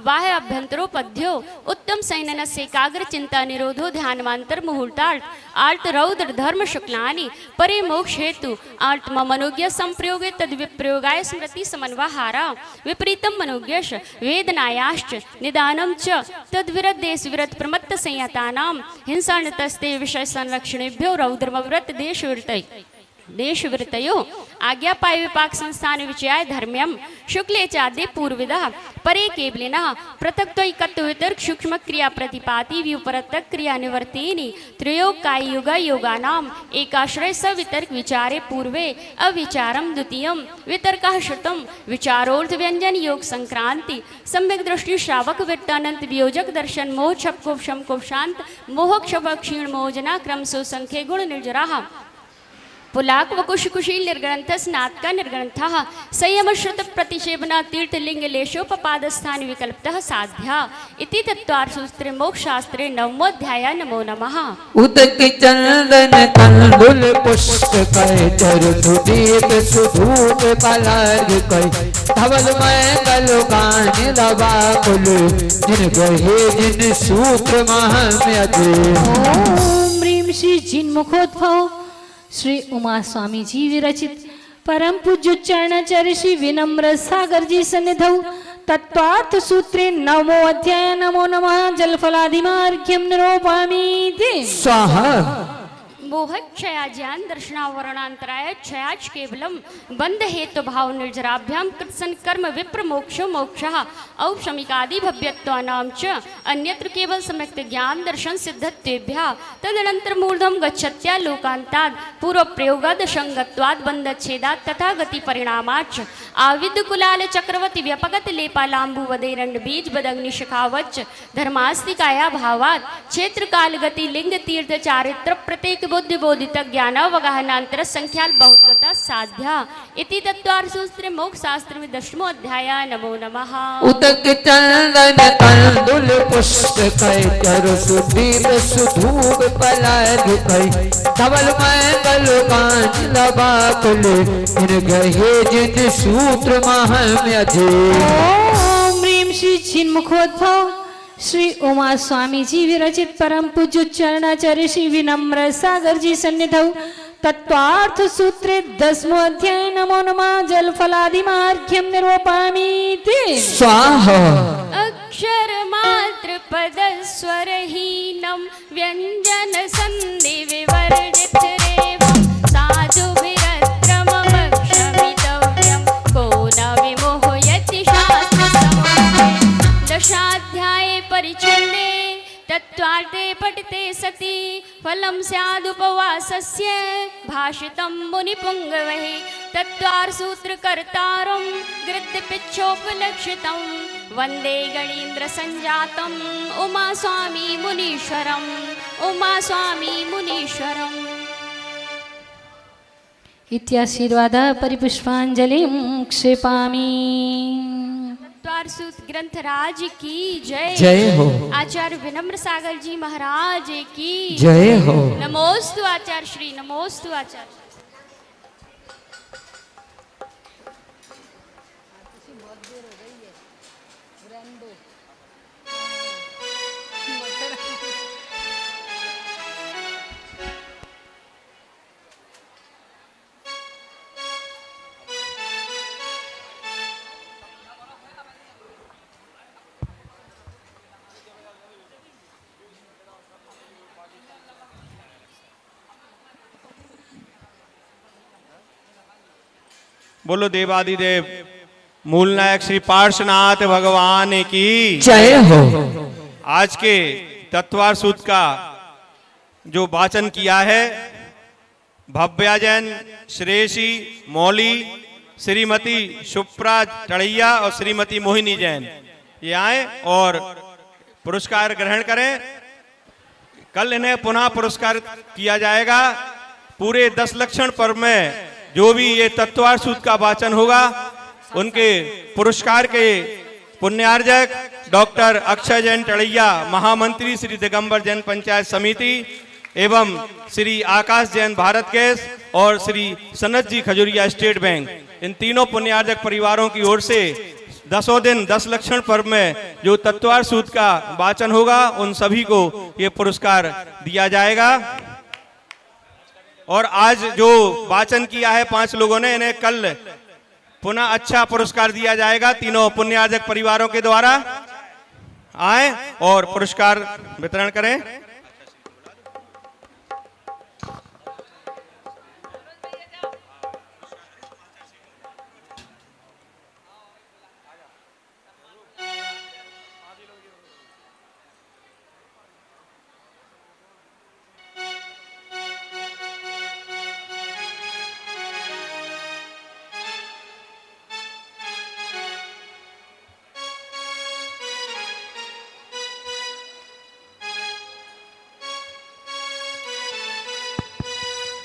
बाह्य अभ्यंतरोपध्यो उत्तम सैननस्य एकाग्र चिंता निरोधो ध्यानमांतर मुहूर्तार्थ आर्त रौद्र धर्म शुक्लानि परे मोक्ष हेतु आत्म मनोज्ञ संप्रयोगे तद विप्रयोगाय स्मृति समन्वहारा विपरीतम मनोज्ञश वेदनायाश्च निदान दानं च तद्विरत देश विरत प्रमत्त संयतानां हिंसानतस्ते विषय संरक्षणेभ्यो रौद्रमव्रत देशवृतयो आज्ञा पाय विपाक संस्थान विचयाय धर्म्यम शुक्ले चादे पूर्वविदः परे केवलिनः पृथक्त्वैकत्व वितर्क सूक्ष्म क्रिया प्रतिपाति व्युपरतक क्रिया निवर्तेनि त्रयोग काय युगा योगानाम एकाश्रय सवितर्क विचारे पूर्वे अविचारम द्वितीयम वितर्कः श्रुतम विचारोर्थ व्यंजन योग संक्रांति सम्यक दृष्टि श्रावक विट्टानंत वियोजक दर्शन मोह क्षप कुपशम कुपशांत मोह क्षप क्षीण मोजना क्रम सो संख्ये गुण निर्जराः पुलाक वकुश कुशील निर्ग्रंथ स्नातक निर्ग्रंथः संयम श्रुत प्रतिषेपना तीर्थलिंग लेशोपपादस्थान विकल्पतः साध्या इति तत्वार्थसूत्रे मोक्षशास्त्रे नवमोऽध्याय नमो नमः। उदक चंदन कंदुल पुष्प कै चरु दीप सुधूप पलाग कै धवल मंगल गान दवा कुल जिन गहे जिन सूत्र महाम्यज। ओम ह्रीं श्री जिन्मुखोद्भव श्री उमा स्वामी जी विरचित परम पूज्य उच्चारणाचार्य श्री विनम्र सागर जी सन्निधौ तत्वार्थ सूत्रे नवमो अध्याय नमो नमः जलफलादिमार्घ्यं निरूपयामि ते स्वाहा। मोहक्षया ज्ञान दर्शनावरणांतराय क्षयाच केवलम बंध हेतु भाव निर्जराभ्याम कृत्सन कर्म विप्र मोक्षो मोक्षः औपशमिकादि भव्यत्वानां च अन्यत्र केवल सम्यक्त ज्ञान दर्शन सिद्धत्वेभ्यः तदनंतर मूर्धम गच्छत्या लोकांतात् पूर्व प्रयोगाद संगत्वाद बंधच्छेदात् तथा गति परिणामाच्च आविद कुलाल चक्रवर्ती व्यपगत लेपालांबु वदेरंड बीज बदग्नि शिखावच्च धर्मास्तिकाया भावात् क्षेत्र काल गति लिंग तीर्थ चारित्र प्रत्येक बुद्धि बोधित ज्ञान अवगाहनांतर संख्याल बहुत्वता साध्या इति तत्वार्थसूत्रे मोक्षशास्त्र में दशमो अध्याय नमो नमः। उदक चंदन कंदुल पुष्प कै चरु सुदीप सुधूप पलाग कै धवल मंगल गान दवा कुल जिन गहे जिन सूत्र महाम्यज। ओम ह्रीं श्री जिन्मुखोद्भव श्री उमा स्वामी जी विरचित परम पूज्य उच्चारणाचार्य श्री विनम्र सागर जी सन्निधौ तत्वार्थ सूत्रे दसमो अध्याय नमो नमः जलफलादिमार्घ्यं निरूपयामि ते स्वाहा। अक्षर मात्र पद स्वरहीनम व्यंजन संधि विवर्जित रेवम साधु विरत्रमम क्षमितव्यम को न विमोहयति शास्त्र समन्वये। दशाध्याये परिच्छिन्ने तत्त्वार्थे पठिते सति फलं स्यादुपवासस्य भाषितं मुनिपुङ्गवैः तत्त्वार्थसूत्रकर्तारं गृद्धपिच्छोपलक्षितं वन्दे गणेन्द्रसञ्जातम् उमास्वामी मुनीश्वरम् उमास्वामी मुनीश्वरम्। इत्याशीर्वादः परिपुष्पाञ्जलिं क्षेपामि। तत्वार्थसूत्र ग्रंथराज की जय। जय हो। आचार्य विनम्र सागर जी महाराज की जय हो। नमोस्तु आचार्य श्री नमोस्तु आचार्य। बोलो देवादिदेव मूल नायक श्री पार्श्वनाथ भगवान की जय हो। आज के तत्वार सूत्र का जो वाचन किया है भव्या जैन, श्रेयसी मौली, श्रीमती सुप्रा टड़ैया और श्रीमती मोहिनी जैन ये आए और पुरस्कार ग्रहण करें। कल इन्हें पुनः पुरस्कार किया जाएगा। पूरे 10 लक्षण पर्व में जो भी ये तत्वार सूत्र का वाचन होगा उनके पुरस्कार के पुण्यार्जक डॉक्टर अक्षय जैन टड़ैया, महामंत्री श्री दिगंबर जैन पंचायत समिति एवं श्री आकाश जैन भारत गैस और श्री सनत जी खजुरिया स्टेट बैंक, इन तीनों पुण्यार्जक परिवारों की ओर से 10 दिन 10 लक्षण पर्व में जो तत्वार सूत्र का वाचन होगा उन सभी को ये पुरस्कार दिया जाएगा। और आज जो वाचन किया है 5 लोगों ने, इन्हें कल पुनः अच्छा पुरस्कार दिया जाएगा तीनों पुण्यार्जक परिवारों के द्वारा। आए और पुरस्कार वितरण करें।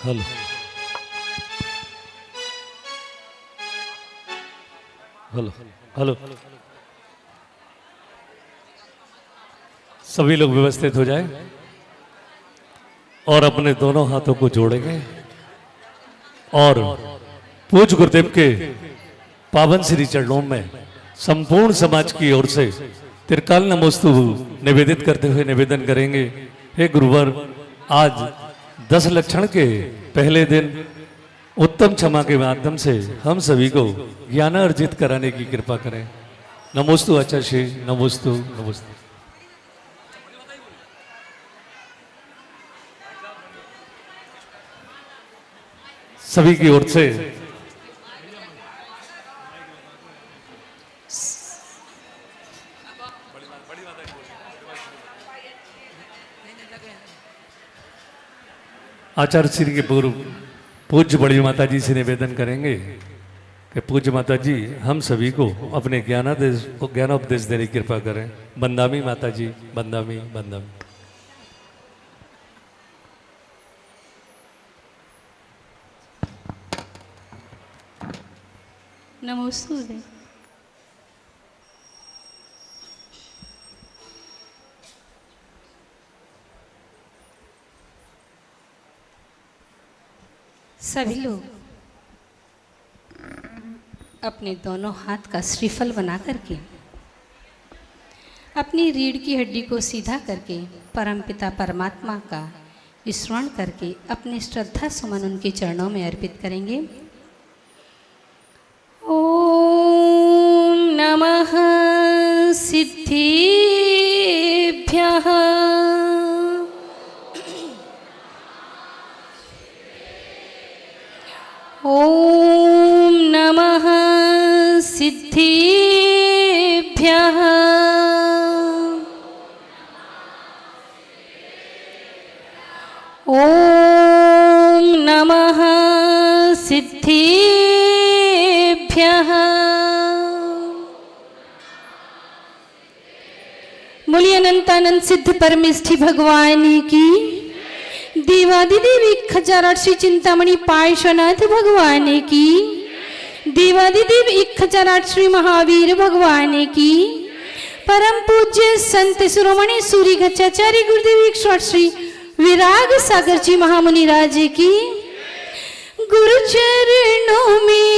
हेलो हेलो हेलो, सभी लोग व्यवस्थित हो जाए और अपने दोनों हाथों को जोड़ेंगे और पूज्य गुरुदेव के पावन श्री चरणों में संपूर्ण समाज की ओर से त्रिकाल नमोस्तु निवेदित करते हुए निवेदन करेंगे। हे गुरुवर, आज 10 लक्षण के पहले दिन उत्तम क्षमा के माध्यम से हम सभी को ज्ञान अर्जित कराने की कृपा करें। नमोस्तु आचार्य श्री, नमोस्तु नमोस्तु। सभी की ओर से आचार्य श्री के पूर्व पूज्य बड़ी माता जी से निवेदन करेंगे कि पूज्य माता जी हम सभी को अपने ज्ञानोपदेश देने की कृपा करें। बंदामी माता जी, बंदामी बंदामी। नमोस्तुते। सभी लोग अपने दोनों हाथ का श्रीफल बना करके अपनी रीढ़ की हड्डी को सीधा करके परमपिता परमात्मा का स्मरण करके अपने श्रद्धा सुमन उनके चरणों में अर्पित करेंगे। ओम नमः सिद्धिभ्यः। ओम नमः सिद्धिभ्यः। ओम नमः सिद्धिभ्यः। बोलिए अनंतानंद सिद्ध परमेष्ठी भगवान की, देवादिदेवी 1008 श्री चिंतामणि पार्श्वनाथ भगवान की, देवादिदेव 1008 श्री महावीर भगवान की, परम पूज्य संत शिरोमणि सूरी गच्चाचार्य गुरुदेव 108 श्री विराग सागर जी महामुनि राज की, गुरु चरणों में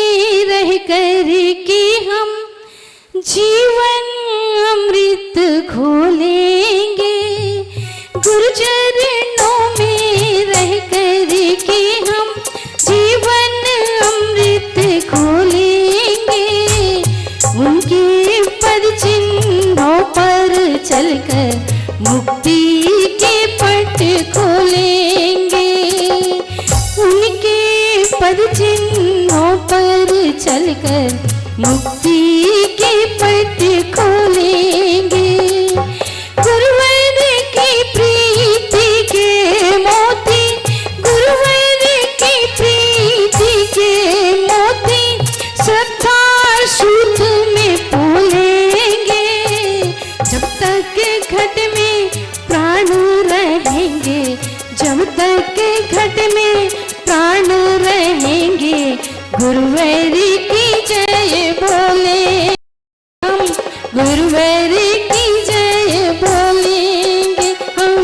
रह कर के हम जीवन अमृत घोलेंगे। गुरु चरणों में रह कर के हम जीवन अमृत घोलेंगे। उनके पद चिन्हों पर चलकर मुक्ति के पट खोलेंगे। उनके पद चिन्हों पर चलकर मुक्ति के पट खोलेंगे। गुरुवर की प्रीति के मोती, गुरुवर की प्रीति के मोती श्रद्धा सूत में पोलेंगे। जब तक घट में प्राण रहेंगे, जब तक घट में प्राण रहेंगे, गुरुवर की जय बोले हम, गुरुवर की जय बोलेंगे हम,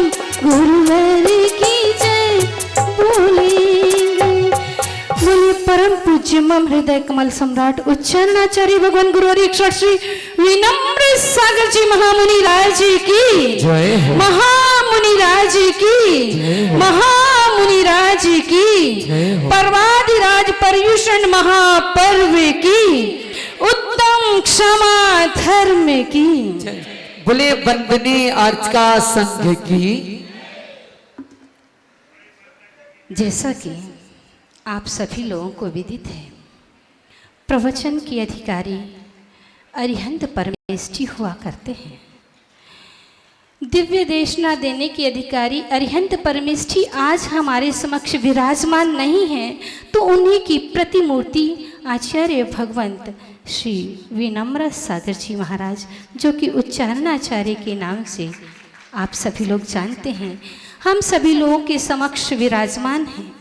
गुरुवर की जय बोलेंगे। बोलिए परम पूज्य मम हृदय कमल सम्राट उच्चारणाचार्य भगवान गुरु 108 श्री विनम्र सागर जी महामुनि राज की जय हो। महामुनि राज की, महामुनि राज की, पर्वाधिराज पर्युषण महापर्व की, उत्तम क्षमा धर्म की। बोले वंदनी अर्चका संघ की। जैसा कि आप सभी लोगों को विदित है, प्रवचन के अधिकारी अरिहंत परमेष्ठी हुआ करते हैं। दिव्य देशना देने के अधिकारी अरिहंत परमेष्ठी आज हमारे समक्ष विराजमान नहीं है, तो उन्हीं की प्रतिमूर्ति आचार्य भगवंत श्री विनम्र सागर जी महाराज, जो कि उच्चारणाचार्य के नाम से आप सभी लोग जानते हैं, हम सभी लोगों के समक्ष विराजमान हैं।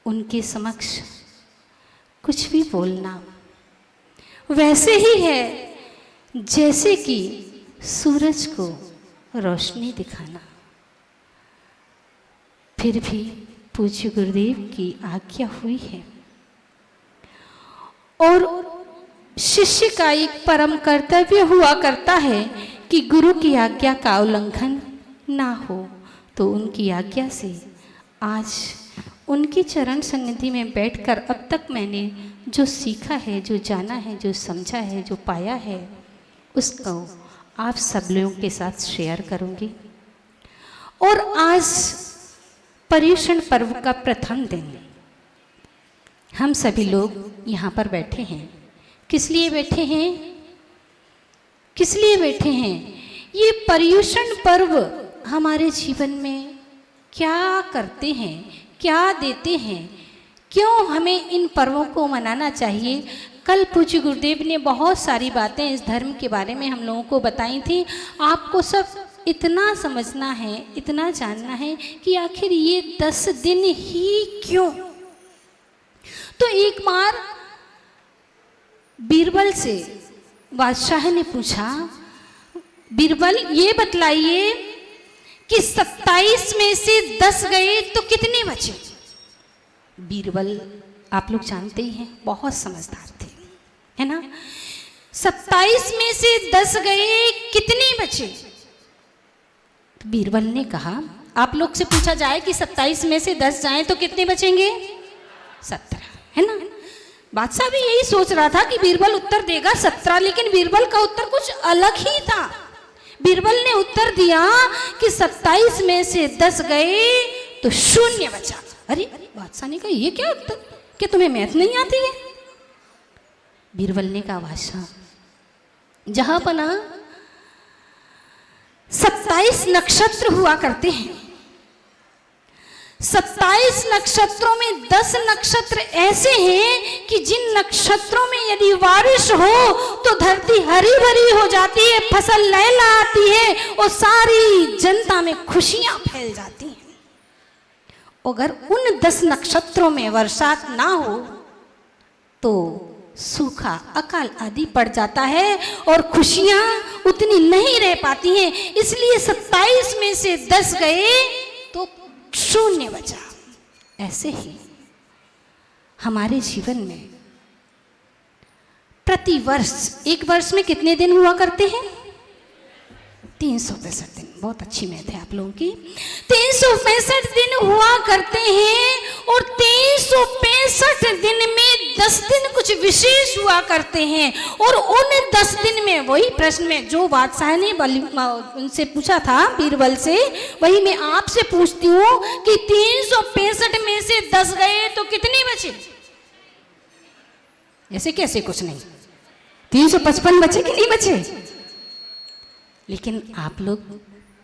उनके समक्ष कुछ भी बोलना वैसे ही है जैसे कि सूरज को रोशनी दिखाना। फिर भी पूज्य गुरुदेव की आज्ञा हुई है और शिष्य का एक परम कर्तव्य हुआ करता है कि गुरु की आज्ञा का उल्लंघन ना हो। तो उनकी आज्ञा से आज उनकी चरण सन्निधि में बैठकर अब तक मैंने जो सीखा है, जो जाना है, जो समझा है, जो पाया है, उसको आप सब लोगों के साथ शेयर करूंगी। और आज पर्युषण पर्व का प्रथम दिन हम सभी लोग यहाँ पर बैठे हैं। किस लिए बैठे हैं? किस लिए बैठे हैं? ये पर्युषण पर्व हमारे जीवन में क्या करते हैं, क्या देते हैं, क्यों हमें इन पर्वों को मनाना चाहिए? कल पूज्य गुरुदेव ने बहुत सारी बातें इस धर्म के बारे में हम लोगों को बताई थी। आपको सब इतना समझना है, इतना जानना है कि आखिर ये 10 दिन ही क्यों? तो एक बार बीरबल से बादशाह ने पूछा, बीरबल ये बतलाइए कि 27 में से 10 गए तो कितने बचे? बीरबल आप लोग जानते ही हैं, बहुत समझदार थे, है ना। 27 में से 10 गए, कितने बचे? बीरबल ने कहा, आप लोग से पूछा जाए कि 27 में से 10 जाएं तो कितने बचेंगे? 17, है ना। बादशाह भी यही सोच रहा था कि बीरबल उत्तर देगा 17, लेकिन बीरबल का उत्तर कुछ अलग ही था। बीरबल ने उत्तर दिया कि 27 में से 10 गए तो 0 बचा। अरे बादशाह ने कहा, ये क्या उत्तर, कि तुम्हें मैथ नहीं आती है? बीरबल ने कहा, बादशाह, जहां पना 27 नक्षत्र हुआ करते हैं, 27 नक्षत्रों में 10 नक्षत्र ऐसे हैं कि जिन नक्षत्रों में यदि बारिश हो तो धरती हरी भरी हो जाती है, फसल लहलहाती है और सारी जनता में खुशियां फैल जाती हैं। अगर उन 10 नक्षत्रों में वर्षात ना हो तो सूखा, अकाल आदि पड़ जाता है और खुशियां उतनी नहीं रह पाती हैं। इसलिए 27 में से 10 गए तो 0 बचा। ऐसे ही हमारे जीवन में प्रति वर्ष, एक वर्ष में कितने दिन हुआ करते हैं? 365 दिन। बहुत अच्छी मैथ है आप लोगों की। 365 दिन हुआ करते हैं और 365 दिन में 10 दिन कुछ विशेष हुआ करते हैं। और उन 10 दिन में, वही प्रश्न में जो बादशाह ने उनसे पूछा था बीरबल से, वही मैं आपसे पूछती हूँ कि 365 में से 10 गए तो कितने बचे? ऐसे कैसे कुछ नहीं, 355 बचे कि नहीं बचे? लेकिन आप लोग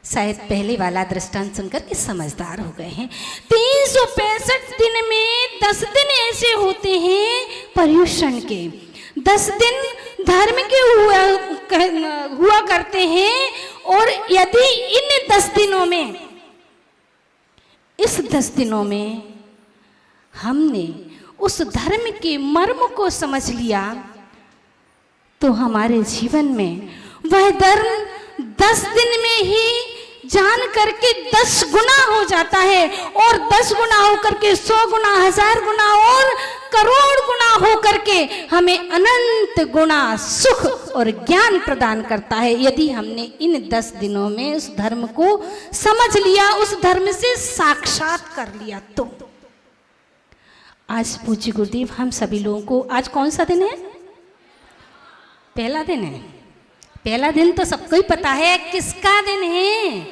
शायद पहले वाला दृष्टांत सुनकर के समझदार हो गए हैं। 365 दिन में 10 दिन ऐसे होते हैं पर्युषण के, 10 दिन धर्म के हुआ करते हैं। और यदि इन 10 दिनों में, इस 10 दिनों में हमने उस धर्म के मर्म को समझ लिया तो हमारे जीवन में वह धर्म 10 दिन में ही जान करके 10 गुना हो जाता है और 10 गुना होकर के 100 गुना, 1000 गुना और करोड़ गुना हो करके हमें अनंत गुना सुख और ज्ञान प्रदान करता है। यदि हमने इन 10 दिनों में उस धर्म को समझ लिया, उस धर्म से साक्षात कर लिया तो। आज पूज्य गुरुदेव हम सभी लोगों को, आज कौन सा दिन है? पहला दिन है। पहला दिन तो सबको ही पता है किसका दिन है,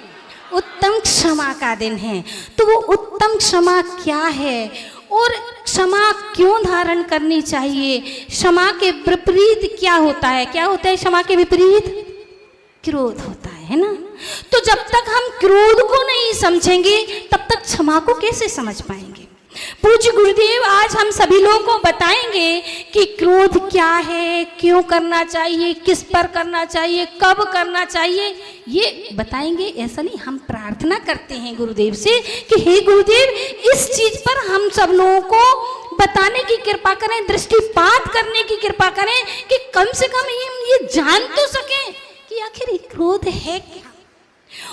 उत्तम क्षमा का दिन है। तो वो उत्तम क्षमा क्या है और क्षमा क्यों धारण करनी चाहिए, क्षमा के विपरीत क्या होता है, क्या होता है क्षमा के विपरीत? क्रोध होता है ना। तो जब तक हम क्रोध को नहीं समझेंगे तब तक क्षमा को कैसे समझ पाएंगे। पूज्य गुरुदेव आज हम सभी लोगों को बताएंगे कि क्रोध क्या है, क्यों करना चाहिए, किस पर करना चाहिए, कब करना चाहिए, ये बताएंगे। ऐसा नहीं, हम प्रार्थना करते हैं गुरुदेव से कि हे गुरुदेव इस चीज पर हम सब लोगों को बताने की कृपा करें, दृष्टिपात करने की कृपा करें कि कम से कम ये जान तो सकें कि आखिर ये क्रोध है क्या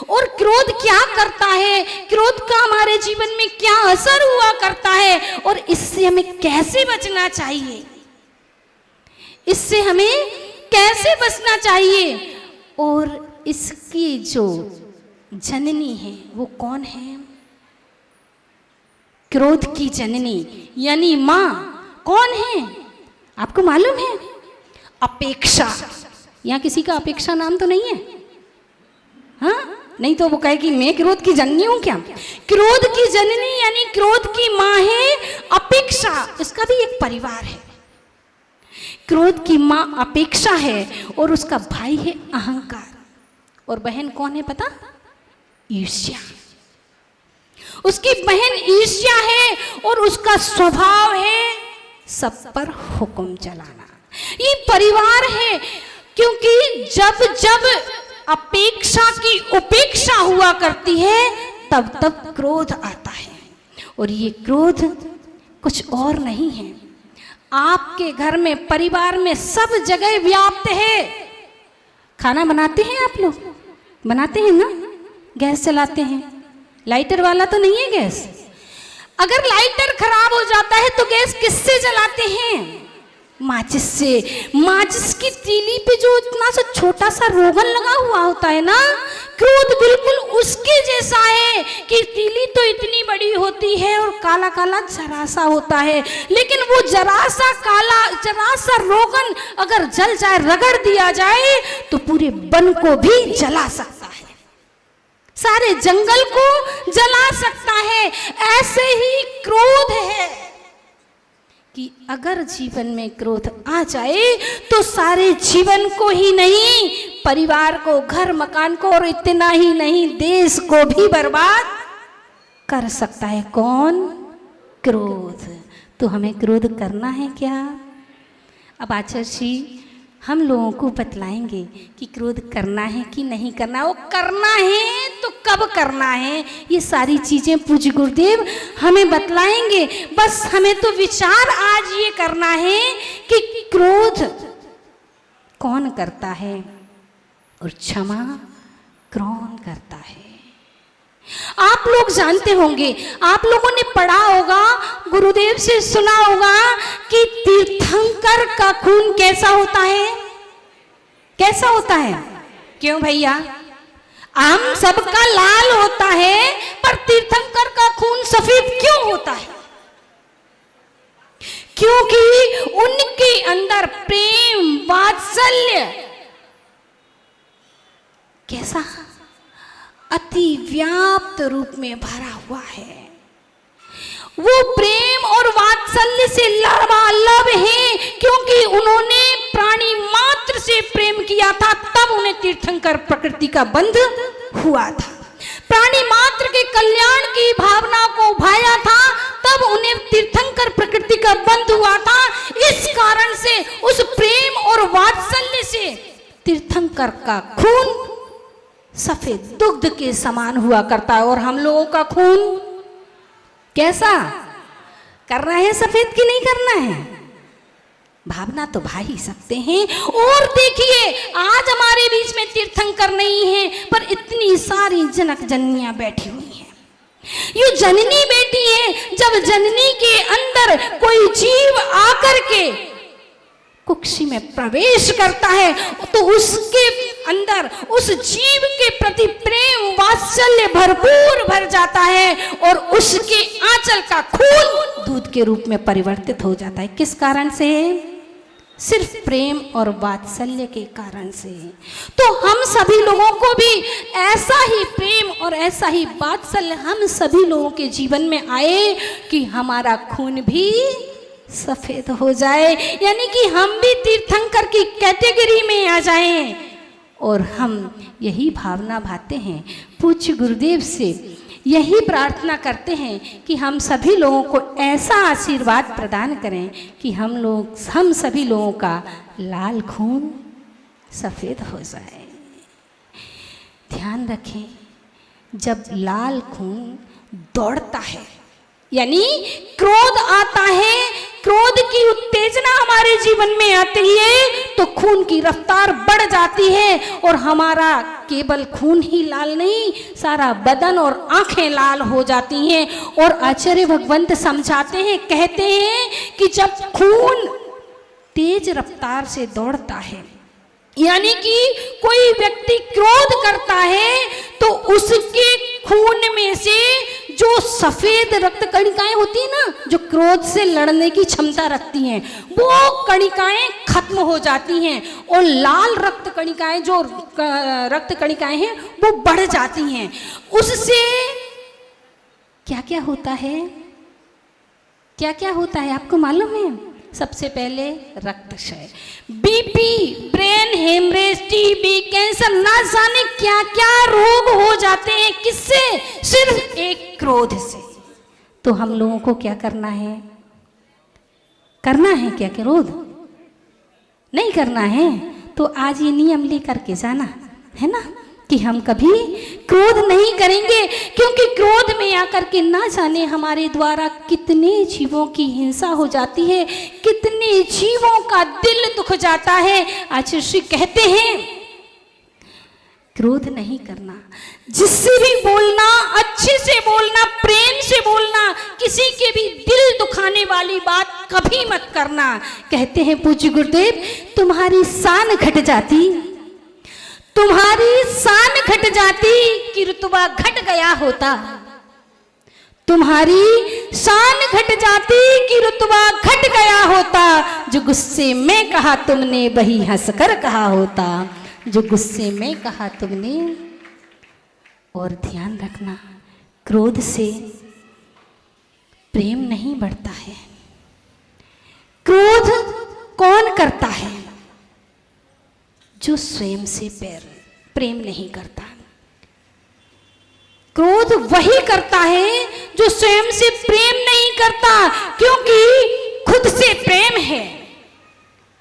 और क्रोध क्या करता है, क्रोध का हमारे जीवन में क्या असर हुआ करता है और इससे हमें कैसे बचना चाहिए, इससे हमें कैसे बचना चाहिए। और इसकी जो जननी है वो कौन है? क्रोध की जननी यानी मां कौन है आपको मालूम है? अपेक्षा। यहां किसी का अपेक्षा नाम तो नहीं है? हाँ, नहीं तो वो कहे कि मैं क्रोध की जननी हूं क्या? क्रोध की जननी यानी क्रोध की मां है अपेक्षा। इसका भी एक परिवार है। क्रोध की मां अपेक्षा है और उसका भाई है अहंकार और बहन कौन है पता? ईर्ष्या। उसकी बहन ईर्ष्या है और उसका स्वभाव है सब पर हुक्म चलाना। ये परिवार है, क्योंकि जब जब अपेक्षा की उपेक्षा हुआ करती है तब तब क्रोध आता है। और ये क्रोध कुछ और नहीं है, आपके घर में परिवार में सब जगह व्याप्त है। खाना बनाते हैं आप लोग? बनाते हैं ना? गैस चलाते हैं, लाइटर वाला तो नहीं है गैस। अगर लाइटर खराब हो जाता है तो गैस किससे जलाते हैं? माचिस से। माचिस की तीली पे जो इतना सा छोटा सा रोगन लगा हुआ होता है ना, क्रोध बिल्कुल उसके जैसा है कि तीली तो इतनी बड़ी होती है और काला काला जरा सा होता है, लेकिन वो जरा सा काला जरा सा रोगन अगर जल जाए, रगड़ दिया जाए तो पूरे वन को भी जला सकता है, सारे जंगल को जला सकता है। ऐसे ही क्रोध है कि अगर जीवन में क्रोध आ जाए तो सारे जीवन को ही नहीं, परिवार को, घर मकान को और इतना ही नहीं देश को भी बर्बाद कर सकता है। कौन? क्रोध। तो हमें क्रोध करना है क्या? अब आचार्य जी हम लोगों को बतलाएंगे कि क्रोध करना है कि नहीं करना है, वो करना है तो कब करना है, ये सारी चीजें पूज्य गुरुदेव हमें बतलाएंगे। बस हमें तो विचार आज ये करना है कि क्रोध कौन करता है और क्षमा कौन करता है। आप लोग जानते होंगे, आप लोगों ने पढ़ा होगा, गुरुदेव से सुना होगा कि तीर्थंकर का खून कैसा होता है? कैसा होता है? क्यों भैया? हम सबका लाल होता है पर तीर्थंकर का खून सफेद क्यों होता है? क्योंकि उनके अंदर प्रेम, वात्सल्य कैसा? अति व्याप्त रूप में भरा हुआ है। वो प्रेम और वात्सल्य से लबालब है, क्योंकि उन्होंने प्राणी मात्र से प्रेम किया था, तब उन्हें तीर्थंकर प्रकृति का बंध हुआ था। प्राणी मात्र के कल्याण की भावना को भाया था, तब उन्हें तीर्थंकर प्रकृति का बंध हुआ था। इस कारण से उस प्रेम और वात्सल्य से तीर्थंकर का खून सफेद दुग्ध के समान हुआ करता है। और हम लोगों का खून कैसा? करना है सफेद की नहीं करना है? भावना तो भा ही सकते हैं। और देखिए आज हमारे बीच में तीर्थंकर नहीं है, पर इतनी सारी जनक जननियां बैठी हुई हैं। ये जननी बेटी है। जब जननी के अंदर कोई जीव आकर के कुक्षी में प्रवेश करता है तो उसके अंदर उस जीव के प्रति प्रेम वात्सल्य भरपूर भर जाता है और उसके आंचल का खून दूध के रूप में परिवर्तित हो जाता है। किस कारण से? सिर्फ प्रेम और वात्सल्य के कारण से। तो हम सभी लोगों को भी ऐसा ही प्रेम और ऐसा ही वात्सल्य हम सभी लोगों के जीवन में आए कि हमारा खून भी सफेद हो जाए, यानी कि हम भी तीर्थंकर की कैटेगरी में आ जाएं। और हम यही भावना भाते हैं, पूज्य गुरुदेव से यही प्रार्थना करते हैं कि हम सभी लोगों को ऐसा आशीर्वाद प्रदान करें कि हम सभी लोगों का लाल खून सफ़ेद हो जाए। ध्यान रखें, जब लाल खून दौड़ता है यानी क्रोध आता है, क्रोध की उत्तेजना हमारे जीवन में आती है तो खून की रफ्तार बढ़ जाती है और हमारा केवल खून ही लाल नहीं, सारा बदन और आंखें लाल हो जाती हैं। और आचार्य भगवंत समझाते हैं, कहते हैं कि जब खून तेज रफ्तार से दौड़ता है, यानी कि कोई व्यक्ति क्रोध करता है तो उसके खून में से जो सफेद रक्त कणिकाएं होती है ना, जो क्रोध से लड़ने की क्षमता रखती हैं, वो कणिकाएं खत्म हो जाती हैं और लाल रक्त कणिकाएं, जो रक्त कणिकाएं हैं वो बढ़ जाती हैं। उससे क्या क्या होता है, क्या क्या होता है आपको मालूम है? सबसे पहले रक्तक्षय, BP, brain haemorrhage, TB, cancer, ना जाने क्या क्या रोग हो जाते हैं। किससे? सिर्फ एक क्रोध से। तो हम लोगों को क्या करना है? करना है क्या क्रोध? नहीं करना है तो आज ये नियम लेकर के जाना है ना कि हम कभी क्रोध नहीं करेंगे, क्योंकि क्रोध में आकर के ना जाने हमारे द्वारा कितने जीवों की हिंसा हो जाती है, कितने जीवों का दिल दुख जाता है। आचार्य श्री कहते हैं क्रोध नहीं करना, जिससे भी बोलना अच्छे से बोलना, प्रेम से बोलना, किसी के भी दिल दुखाने वाली बात कभी मत करना। कहते हैं पूज्य गुरुदेव, तुम्हारी शान घट जाती, तुम्हारी शान घट जाती कि रुतबा घट गया होता, तुम्हारी शान घट जाती कि रुतबा घट गया होता, जो गुस्से में कहा तुमने वही हंसकर कहा होता, जो गुस्से में कहा तुमने। और ध्यान रखना, क्रोध से प्रेम नहीं बढ़ता है। क्रोध कौन करता है? जो स्वयं से प्रेम नहीं करता। क्रोध वही करता है जो स्वयं से प्रेम नहीं करता, क्योंकि खुद से प्रेम है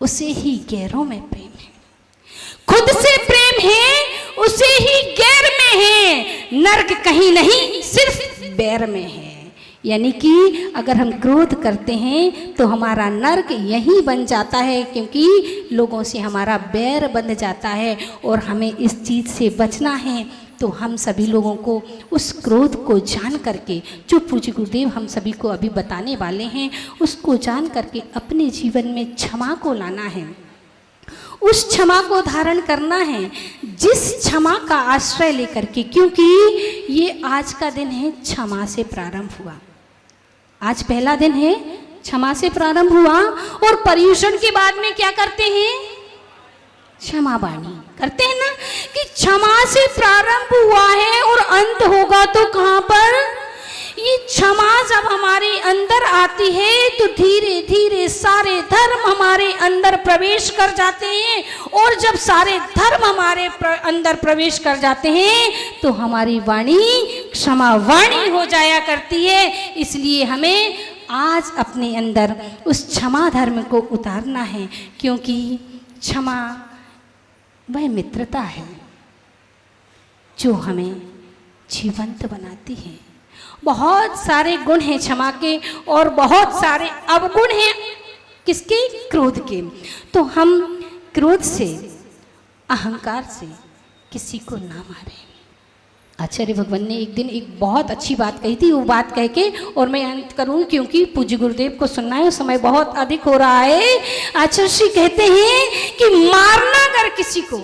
उसे ही गैरों में प्रेम है, खुद से प्रेम है उसे ही गैर में है। नर्क कहीं नहीं, सिर्फ बैर में है। यानी कि अगर हम क्रोध करते हैं तो हमारा नर्क यही बन जाता है, क्योंकि लोगों से हमारा बैर बन जाता है। और हमें इस चीज़ से बचना है तो हम सभी लोगों को उस क्रोध को जान करके, जो पूज्य गुरुदेव हम सभी को अभी बताने वाले हैं, उसको जान करके अपने जीवन में क्षमा को लाना है, उस क्षमा को धारण करना है, जिस क्षमा का आश्रय लेकर के, क्योंकि ये आज का दिन है क्षमा से प्रारंभ हुआ। आज पहला दिन है, क्षमा से प्रारंभ हुआ। और पर्युषण के बाद में क्या करते हैं? क्षमा वाणी करते हैं ना, कि क्षमा से प्रारंभ हुआ है और अंत होगा तो कहाँ पर? ये क्षमा जब हमारे अंदर आती है तो धीरे धीरे सारे धर्म हमारे अंदर प्रवेश कर जाते हैं। और जब सारे धर्म हमारे अंदर प्रवेश कर जाते हैं तो हमारी वाणी क्षमा वाणी हो जाया करती है। इसलिए हमें आज अपने अंदर उस क्षमा धर्म को उतारना है, क्योंकि क्षमा वह मित्रता है जो हमें जीवंत बनाती है। बहुत सारे गुण हैं क्षमा के और बहुत सारे अवगुण हैं किसके? क्रोध के। तो हम क्रोध से, अहंकार से किसी को ना मारें। आचार्य भगवान ने एक दिन एक बहुत अच्छी बात कही थी, वो बात कह के और मैं अंत करूँ, क्योंकि पूज्य गुरुदेव को सुनना है, समय बहुत अधिक हो रहा है। आचार्य श्री कहते हैं कि मारना कर किसी को,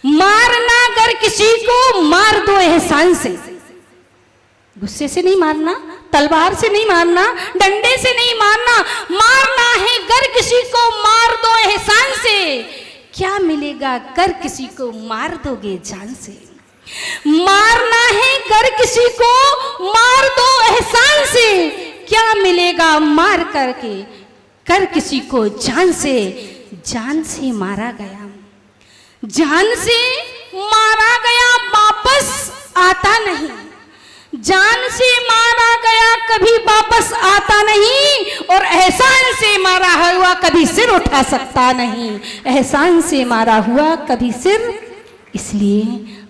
मारना कर किसी को, मार दो एहसान से। गुस्से से नहीं मारना, तलवार से नहीं मारना, डंडे से नहीं मारना, मारना है गर किसी को मार दो एहसान से, क्या मिलेगा कर किसी को मार दोगे जान से। मारना है गर किसी को मार दो एहसान से, क्या मिलेगा मार करके कर किसी को जान से। जान से मारा गया, जान से मारा गया वापस आता नहीं, जान से मारा गया कभी वापस आता नहीं, और एहसान से मारा हुआ कभी सिर उठा सकता नहीं, एहसान से मारा हुआ कभी सिर। इसलिए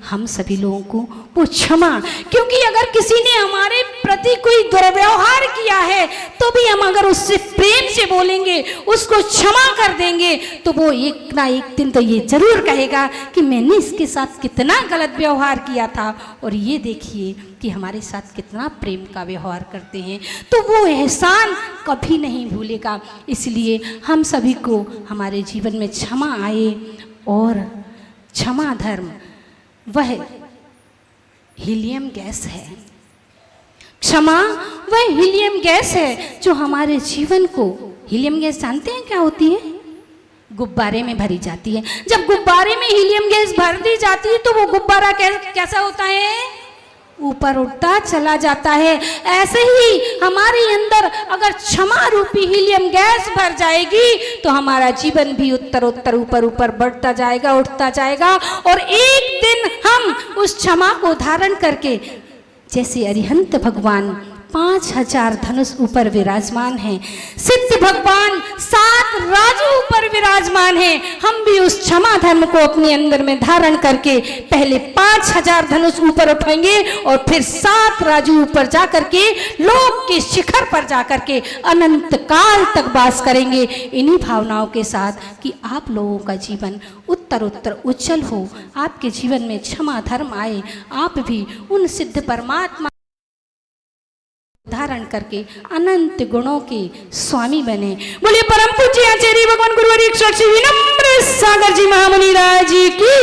हम सभी लोगों को वो क्षमा, क्योंकि अगर किसी ने हमारे प्रति कोई दुर्व्यवहार किया है तो भी हम अगर उससे प्रेम से बोलेंगे, उसको क्षमा कर देंगे, तो वो एक ना एक दिन तो ये जरूर कहेगा कि मैंने इसके साथ कितना गलत व्यवहार किया था, और ये देखिए कि हमारे साथ कितना प्रेम का व्यवहार करते हैं, तो वो एहसान कभी नहीं भूलेगा। इसलिए हम सभी को हमारे जीवन में क्षमा आए, और क्षमा धर्म वह हीलियम गैस है। क्षमा वह हीलियम गैस है जो हमारे जीवन को, हीलियम गैस जानते हैं क्या होती है? गुब्बारे में भरी जाती है। जब गुब्बारे में हीलियम गैस भर दी जाती है तो वो गुब्बारा कैसा होता है? ऊपर उठता चला जाता है। ऐसे ही हमारे अंदर अगर क्षमा रूपी हीलियम गैस भर जाएगी तो हमारा जीवन भी उत्तर उत्तर ऊपर ऊपर बढ़ता जाएगा, उठता जाएगा, और एक दिन हम उस क्षमा को धारण करके, जैसे अरिहंत भगवान 5000 धनुष ऊपर विराजमान हैं, सिद्ध भगवान 7 राजू ऊपर विराजमान हैं, हम भी उस क्षमा धर्म को अपने अंदर में धारण करके पहले 5000 धनुष ऊपर उठाएंगे और फिर 7 राजू ऊपर जाकर के लोक के शिखर पर जाकर के अनंत काल तक वास करेंगे। इन्हीं भावनाओं के साथ कि आप लोगों का जीवन उत्तर उत्तर उज्जवल हो, आपके जीवन में क्षमा धर्म आए, आप भी उन सिद्ध परमात्मा धारण करके अनंत गुणों के स्वामी बने। बोलिए परम पूज्य आचार्य भगवान गुरुवर श्री विनम्र सागर जी महामुनि राज की,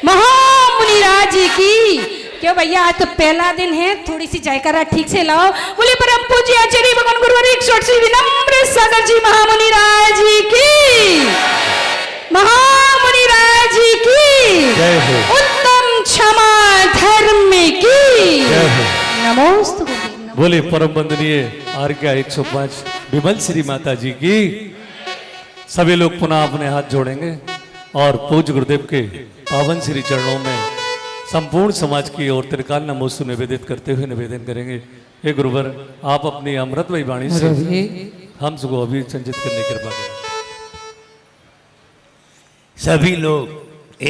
महामुनि राज की। क्यों भैया, आज तो पहला दिन है, थोड़ी सी जयकारा ठीक से लाओ। बोलिए परम पूज्य आचार्य भगवान गुरुवर श्री विनम्र सागर जी महामुनि राज की, महामुनि राज की, उत्तम क्षमा धर्म की, नमोस्तु। बोले परम वंदनीय आर्ज्ञा 105 विमल श्री माता जी की। सभी लोग पुनः अपने हाथ जोड़ेंगे और पूज्य गुरुदेव के पावन श्री चरणों में संपूर्ण समाज की ओर त्रिकाल नमोस्तु निवेदित करते हुए निवेदन करेंगे। हे गुरुवर, आप अपनी अमृतमयी वाणी से हम सबको अभी संचित करने की कृपा करें। सभी लोग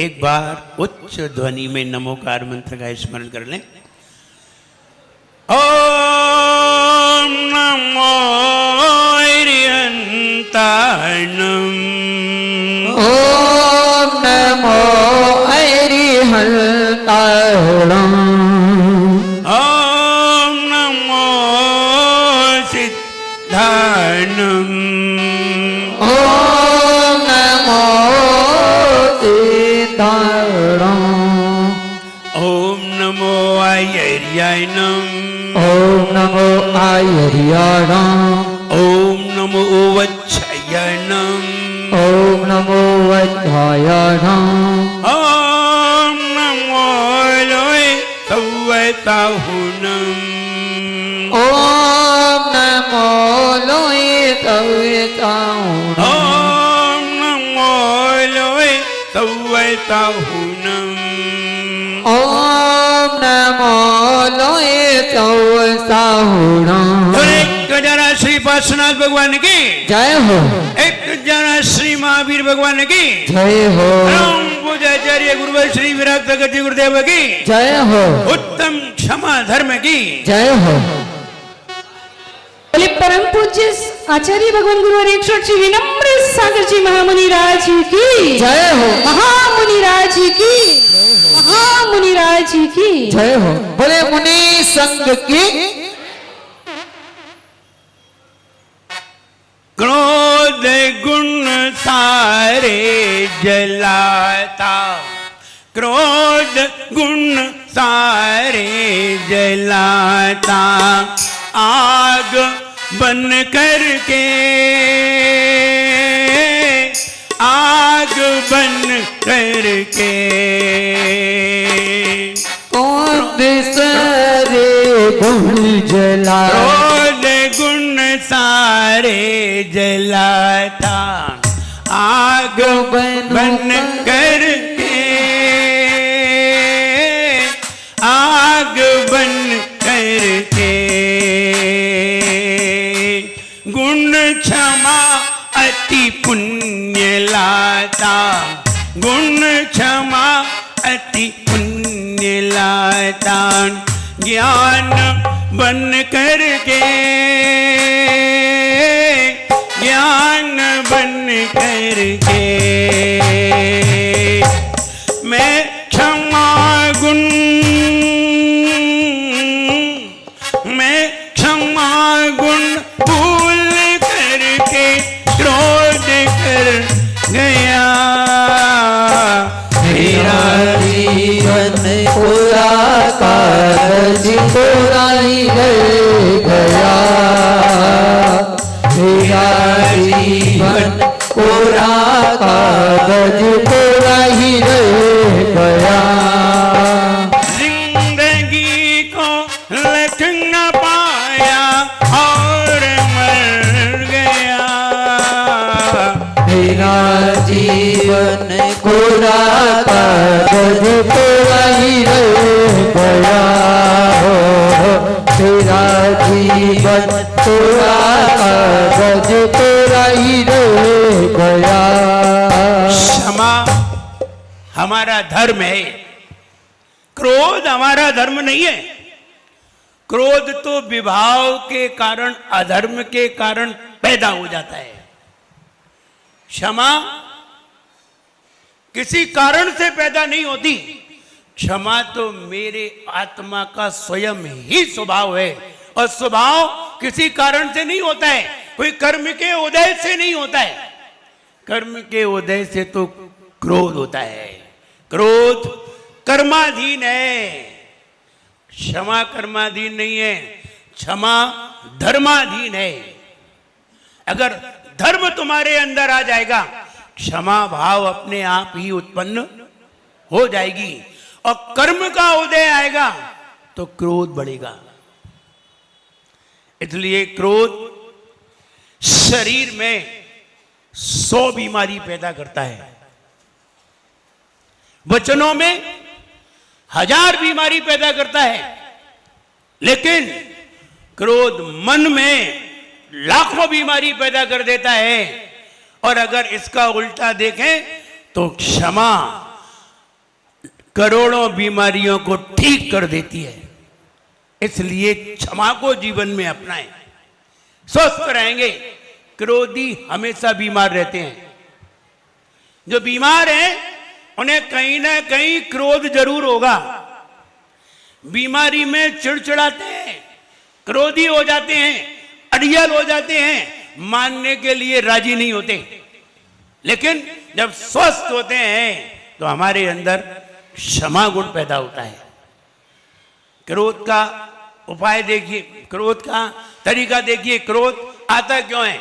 एक बार उच्च ध्वनि में नमोकार मंत्र का स्मरण कर लें। ओम नमो अरिहंताणं, ओम नमो अरिहंताणं, ओम नमो सिद्धाणं, ओम नमो सिद्धाणं, ओम नमो आयर्यायणं, ओम नमो आयर्याणं, ओम नमो वच्छयणं, ओम नमो वच्छयणं, ओम नमो लोय सव्वताहुनं, ओम नमो लोय सव्वताहुनं, ओम नमो लोय सव्वताहुनं, ओम नमो लोय सव्वताहुनं। एक जरा श्री पार्श्वनाथ भगवान की जय हो, एक जरा श्री महावीर भगवान की जय हो, परम पूज्याचार्य गुरुवर श्री विराट सागर जी गुरुदेव की जय हो, उत्तम क्षमा धर्म की जय हो। बोले परम पूज्य आचार्य भगवान गुरुवर श्री विनम्र सागर जी महामुनि राज की जय हो, महामुनि राज की, महामुनि राज की जय हो। बोले मुनि संघ की। क्रोध गुण सारे जलाता, क्रोध गुण सारे जलाता आग बन करके, आग बन करके। कौन सारे गुण जला, क्रोध गुण सारे जलाता आग बन करके, आग बन करके। गुण क्षमा अति पुण्य लाता, गुण क्षमा अति पुण्य लाता। ज्ञान बन करके, ज्ञान बन करके। मैं क्षमा गुण, मैं क्षमा गुण भूल करके क्रोध कर गया। मेरा जीवन पूरा काज पूरा ही रह गया, मेरा जीवन पूरा कागज पूरा ही रह गया। जिंदगी को लख न पाया और मर गया। मेरा जीवन पूरा कागज पूरा ही रह गया, मेरा जीवन पूरा कागज पूरा ही रह गया। क्षमा हमारा धर्म है, क्रोध हमारा धर्म नहीं है। क्रोध तो विभाव के कारण, अधर्म के कारण पैदा हो जाता है। क्षमा किसी कारण से पैदा नहीं होती। क्षमा तो मेरे आत्मा का स्वयं ही स्वभाव है, और स्वभाव किसी कारण से नहीं होता है, कोई कर्म के उदय से नहीं होता है। कर्म के उदय से तो क्रोध होता है। क्रोध कर्माधीन है, क्षमा कर्माधीन नहीं है, क्षमा धर्माधीन है। अगर धर्म तुम्हारे अंदर आ जाएगा, क्षमा भाव अपने आप ही उत्पन्न हो जाएगी, और कर्म का उदय आएगा तो क्रोध बढ़ेगा। इसलिए क्रोध शरीर में 100 बीमारी पैदा करता है, वचनों में 1000 बीमारी पैदा करता है, लेकिन क्रोध मन में लाखों बीमारी पैदा कर देता है। और अगर इसका उल्टा देखें तो क्षमा करोड़ों बीमारियों को ठीक कर देती है। इसलिए क्षमा को जीवन में अपनाएं, स्वस्थ रहेंगे। क्रोधी हमेशा बीमार रहते हैं। जो बीमार हैं उन्हें कहीं ना कहीं क्रोध जरूर होगा। बीमारी में चिड़चिड़ाते हैं, क्रोधी हो जाते हैं, अड़ियल हो जाते हैं, मानने के लिए राजी नहीं होते। लेकिन जब स्वस्थ होते हैं तो हमारे अंदर क्षमा गुण पैदा होता है। क्रोध का उपाय देखिए, क्रोध का तरीका देखिए। क्रोध आता क्यों है,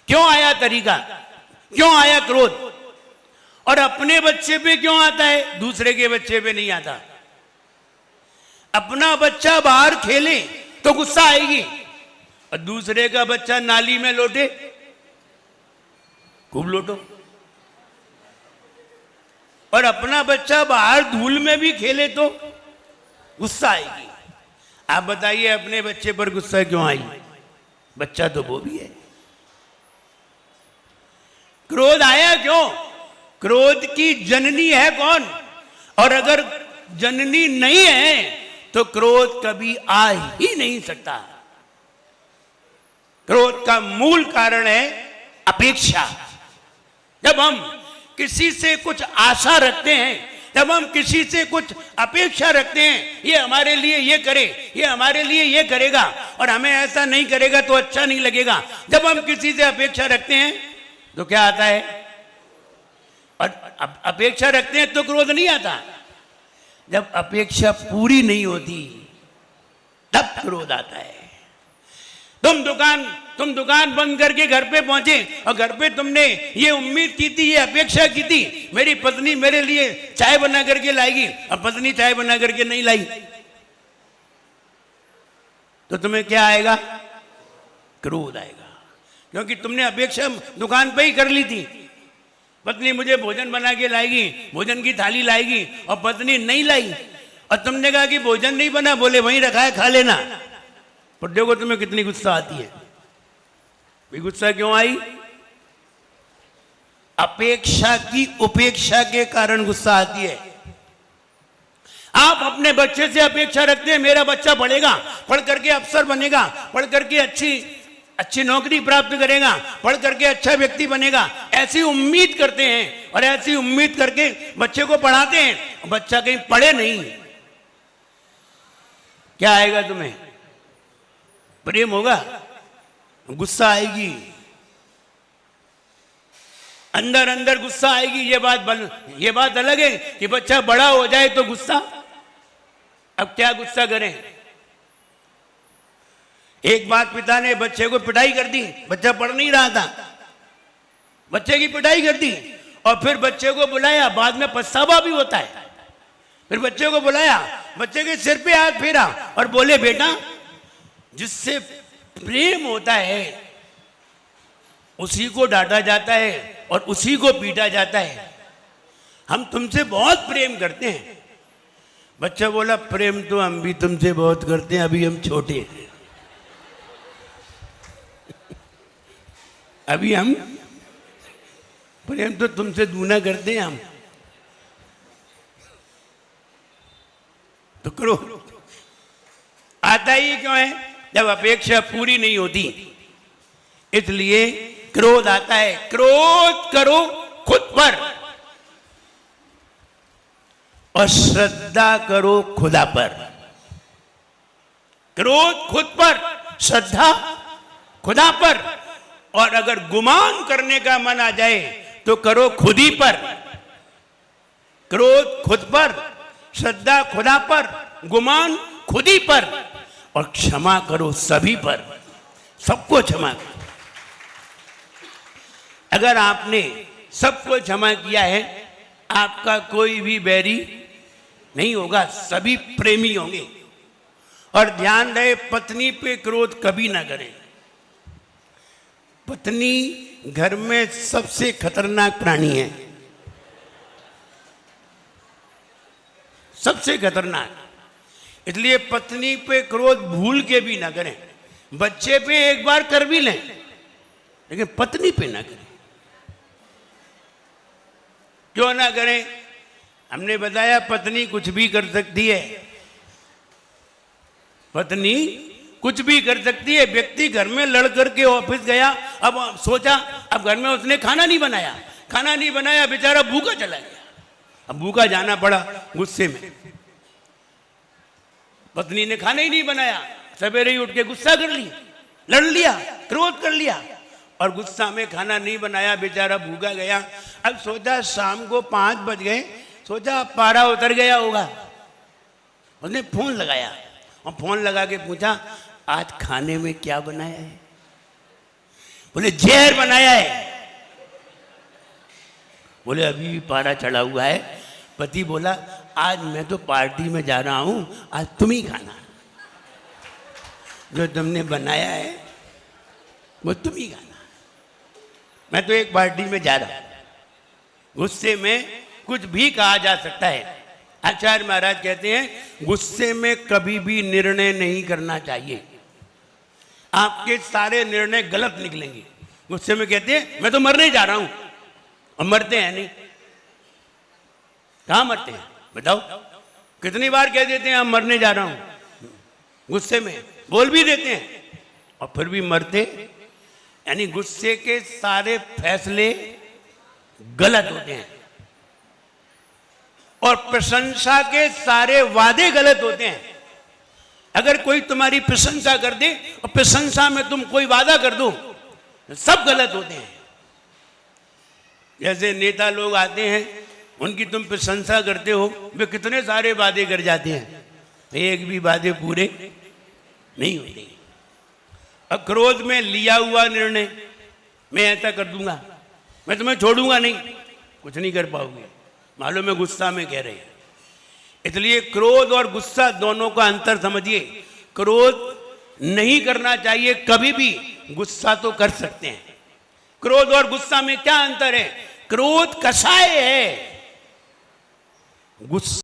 क्यों आया तरीका, क्यों आया क्रोध, और अपने बच्चे पे क्यों आता है, दूसरे के बच्चे पे नहीं आता। अपना बच्चा बाहर खेले तो गुस्सा आएगी, और दूसरे का बच्चा नाली में लोटे, खूब लोटो। और अपना बच्चा बाहर धूल में भी खेले तो गुस्सा आएगी। आप बताइए अपने बच्चे पर गुस्सा क्यों आई, बच्चा तो वो भी है। क्रोध आया क्यों, क्रोध की जननी है कौन, और अगर जननी नहीं है तो क्रोध कभी आ ही नहीं सकता। क्रोध का मूल कारण है अपेक्षा। जब हम किसी से कुछ आशा रखते हैं, जब हम किसी से कुछ अपेक्षा रखते हैं, ये हमारे लिए ये करे, ये हमारे लिए ये करेगा, और हमें ऐसा नहीं करेगा तो अच्छा नहीं लगेगा। जब हम किसी से अपेक्षा रखते हैं तो क्या आता है, और अपेक्षा रखते हैं तो क्रोध नहीं आता। जब अपेक्षा पूरी नहीं होती तब क्रोध आता है। तुम दुकान बंद करके घर पे पहुंचे और घर पे तुमने ये उम्मीद की थी, ये अपेक्षा की थी, मेरी पत्नी मेरे लिए चाय बना करके लाएगी, और पत्नी चाय बना करके नहीं लाई, तो तुम्हें क्या आएगा? क्रोध आएगा। क्योंकि तुमने अपेक्षा दुकान पे ही कर ली थी, पत्नी मुझे भोजन बना के लाएगी, भोजन की थाली लाएगी, और पत्नी नहीं लाई, और तुमने कहा कि भोजन नहीं बना, बोले वहीं रखा है खा लेना। पर देखो तुम्हें कितनी गुस्सा आती है। भाई गुस्सा क्यों आई? अपेक्षा की उपेक्षा के कारण गुस्सा आती है। आप अपने बच्चे से अपेक्षा रखते हैं मेरा बच्चा पढ़ेगा, पढ़ करके अफसर बनेगा, पढ़ करके अच्छी नौकरी प्राप्त करेगा, पढ़ करके अच्छा व्यक्ति बनेगा, ऐसी उम्मीद करते हैं, और ऐसी उम्मीद करके बच्चे को पढ़ाते हैं। बच्चा कहीं पढ़े नहीं, क्या आएगा तुम्हें? प्रेम होगा? गुस्सा आएगी, अंदर अंदर गुस्सा आएगी। ये बात अलग है कि बच्चा बड़ा हो जाए तो गुस्सा। अब क्या गुस्सा करें? एक बात पिता ने बच्चे को पिटाई कर दी, बच्चा पढ़ नहीं रहा था, बच्चे की पिटाई कर दी, और फिर बच्चे को बुलाया, बाद में पछतावा भी होता है। फिर बच्चे को बुलाया, बच्चे के सिर पे हाथ फेरा और बोले बेटा, जिससे प्रेम होता है उसी को डांटा जाता है और उसी को पीटा जाता है। हम तुमसे बहुत प्रेम करते हैं। बच्चा बोला प्रेम तो हम भी तुमसे बहुत करते हैं, अभी हम छोटे हैं, अभी हम प्रेम तो तुमसे दूना करते हैं हम। तो करो, आता ही क्यों है? जब अपेक्षा पूरी नहीं होती, इसलिए क्रोध आता है। क्रोध करो खुद पर और श्रद्धा करो खुदा पर। क्रोध खुद पर, श्रद्धा खुदा पर, और अगर गुमान करने का मन आ जाए तो करो खुद ही पर। क्रोध खुद पर, श्रद्धा खुदा पर, गुमान खुद ही पर, और क्षमा करो सभी पर, सबको क्षमा करो। अगर आपने सबको क्षमा किया है, आपका कोई भी बैरी नहीं होगा, सभी प्रेमी होंगे। और ध्यान रहे, पत्नी पे क्रोध कभी ना करें। पत्नी घर में सबसे खतरनाक प्राणी है, सबसे खतरनाक। इसलिए पत्नी पे क्रोध भूल के भी ना करें। बच्चे पे एक बार कर भी लें, लेकिन पत्नी पे ना करें। क्यों ना करें? हमने बताया पत्नी कुछ भी कर सकती है, पत्नी कुछ भी कर सकती है। व्यक्ति घर में लड़ करके ऑफिस गया, अब सोचा, अब घर में उसने खाना नहीं बनाया, बेचारा भूखा चला गया। अब भूखा जाना पड़ा गुस्से में, पत्नी ने खाना ही नहीं बनाया, सवेरे ही उठ के गुस्सा कर ली, लड़ लिया, क्रोध कर लिया, और गुस्सा में खाना नहीं बनाया, बेचारा भूखा गया। अब सोचा शाम को 5 बज गए, सोचा पारा उतर गया होगा, उसने फोन लगाया और फोन लगा के पूछा आज खाने में क्या बनाया है? बोले जहर बनाया है। बोले अभी भी पारा चढ़ा हुआ है। पति बोला आज मैं तो पार्टी में जा रहा हूं, आज तुम ही खाना, जो तुमने बनाया है वो तुम ही खाना, मैं तो एक पार्टी में जा रहा हूं। गुस्से में कुछ भी कहा जा सकता है। आचार्य महाराज कहते हैं गुस्से में कभी भी निर्णय नहीं करना चाहिए, आपके सारे निर्णय गलत निकलेंगे। गुस्से में कहते हैं मैं तो मरने जा रहा हूं, और मरते हैं नहीं। कहां मरते हैं बताओ? कितनी बार कह देते हैं हम मरने जा रहा हूं, गुस्से में बोल भी देते हैं और फिर भी मरते। यानी गुस्से के सारे फैसले गलत होते हैं, और प्रशंसा के सारे वादे गलत होते हैं। अगर कोई तुम्हारी प्रशंसा कर दे और प्रशंसा में तुम कोई वादा कर दो, सब गलत होते हैं। जैसे नेता लोग आते हैं उनकी तुम प्रशंसा करते हो, वे कितने सारे वादे कर जाते हैं, एक भी वादे पूरे नहीं होते। अब क्रोध में लिया हुआ निर्णय, मैं ऐसा कर दूंगा, मैं तुम्हें छोड़ूंगा नहीं, कुछ नहीं कर पाओगे, मालूम है गुस्सा में कह रहे हैं। इसलिए क्रोध और गुस्सा दोनों का अंतर समझिए। क्रोध नहीं करना चाहिए कभी भी, गुस्सा तो कर सकते हैं। क्रोध और गुस्सा में क्या अंतर है? क्रोध कषाय है, गुस्सा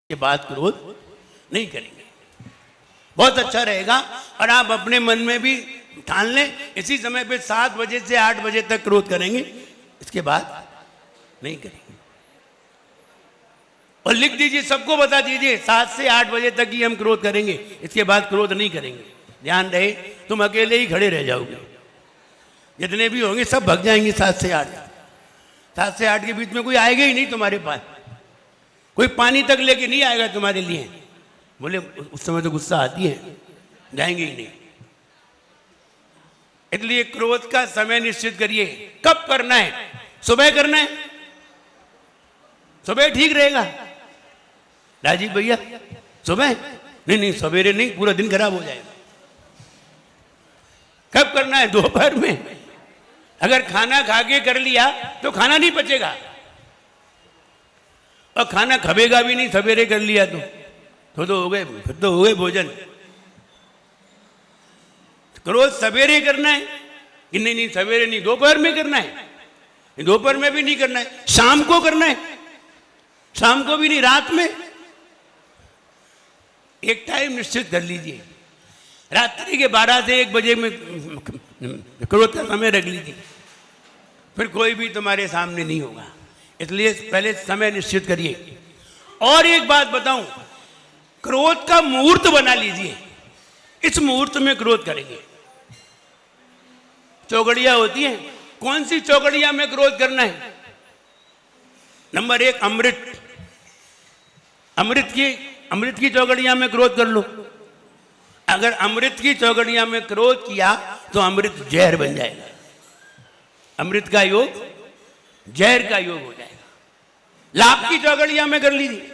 के बाद क्रोध नहीं करेंगे, बहुत अच्छा रहेगा। और आप अपने मन में भी ठान लें, इसी समय पे 7 बजे से 8 बजे तक क्रोध करेंगे, इसके बाद नहीं करेंगे। और लिख दीजिए, सबको बता दीजिए 7 से 8 बजे तक ही हम क्रोध करेंगे, इसके बाद क्रोध नहीं करेंगे। ध्यान रहे, तुम अकेले ही खड़े रह जाओगे, जितने भी होंगे सब भाग जाएंगे 7 से 8। 7 से 8 के बीच में कोई आएगा ही नहीं तुम्हारे पास, कोई पानी तक लेके नहीं आएगा तुम्हारे लिए। बोले उस समय तो गुस्सा आती है, जाएंगे ही नहीं। इसलिए क्रोध का समय निश्चित करिए, कब करना है? सुबह करना है, सुबह ठीक रहेगा। राजीव भैया सुबह नहीं, सवेरे नहीं, पूरा दिन खराब हो जाएगा। कब करना है? दोपहर में। अगर खाना खा के कर लिया तो खाना नहीं पचेगा, और खाना खबेगा भी नहीं, सवेरे कर लिया तो हो गए, फिर तो हो गए भोजन। क्रोध सवेरे करना है कि नहीं, सवेरे नहीं, दोपहर में करना है। दोपहर में भी नहीं करना है, शाम को करना है, शाम को भी नहीं, रात में। एक टाइम निश्चित कर लीजिए, रात्रि के 12 से 1 बजे में क्रोध का समय रख लीजिए, फिर कोई भी तुम्हारे सामने नहीं होगा। इसलिए पहले समय निश्चित करिए। और एक बात बताऊं, क्रोध का मुहूर्त बना लीजिए, इस मुहूर्त में क्रोध करेंगे। चौकड़ियां होती हैं, कौन सी चौकड़ियां में क्रोध करना है? नंबर 1 अमृत, अमृत की चौकड़ियां में क्रोध कर लो। अगर अमृत की चौकड़ियां में क्रोध किया तो अमृत जहर बन जाएगा, अमृत का योग जहर का योग हो जाएगा। लाभ की चौकड़ियां में कर लीजिए,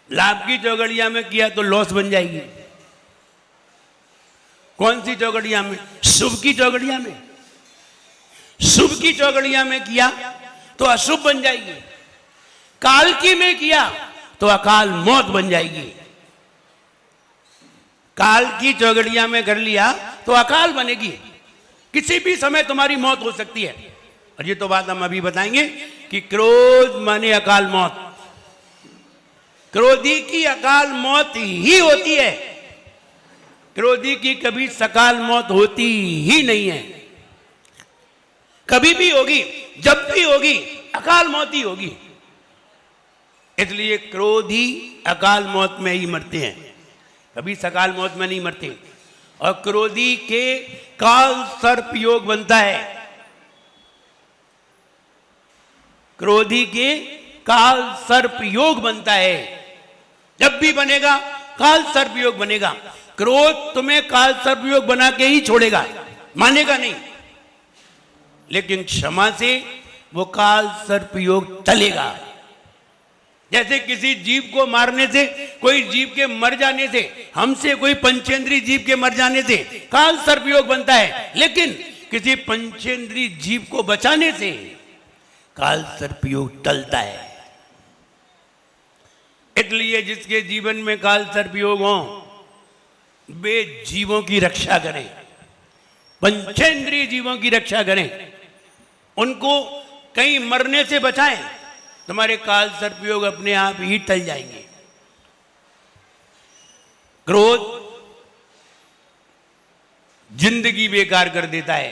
लाभ की चौकड़ियां में किया तो लॉस बन जाएगी। कौन सी चौकड़ियां में? शुभ की चौकड़ियां में। शुभ की चौकड़ियां में किया तो अशुभ बन जाएगी, काल की में किया तो अकाल मौत बन जाएगी। काल की चौकड़ियां में कर लिया तो अकाल बनेगी, किसी भी समय तुम्हारी मौत हो सकती है। और ये तो बात हम अभी बताएंगे कि क्रोध माने अकाल मौत, क्रोधी की अकाल मौत ही होती है, क्रोधी की कभी सकाल मौत होती ही नहीं है। कभी भी होगी, जब भी होगी, अकाल मौत ही होगी। इसलिए क्रोधी अकाल मौत में ही मरते हैं। कभी सकाल मौत में नहीं मरते। और क्रोधी के काल सर्प योग बनता है, क्रोधी के काल सर्प योग बनता है। जब भी बनेगा काल सर्प योग बनेगा। क्रोध तुम्हें काल सर्प योग बना के ही छोड़ेगा, मानेगा नहीं। लेकिन क्षमा से वो काल सर्प योग चलेगा। जैसे किसी जीव को मारने से, कोई जीव के मर जाने से, हमसे कोई पंचेंद्रीय जीव के मर जाने से काल सर्प योग बनता है, लेकिन किसी पंचेंद्रीय जीव को बचाने से काल सर्प योग टलता है। इसलिए जिसके जीवन में काल सर्प योग हो, वे जीवों की रक्षा करें, पंचेंद्रीय जीवों की रक्षा करें, उनको कहीं मरने से बचाएं। तुम्हारे काल सर्प योग अपने आप ही टल जाएंगे। क्रोध जिंदगी बेकार कर देता है।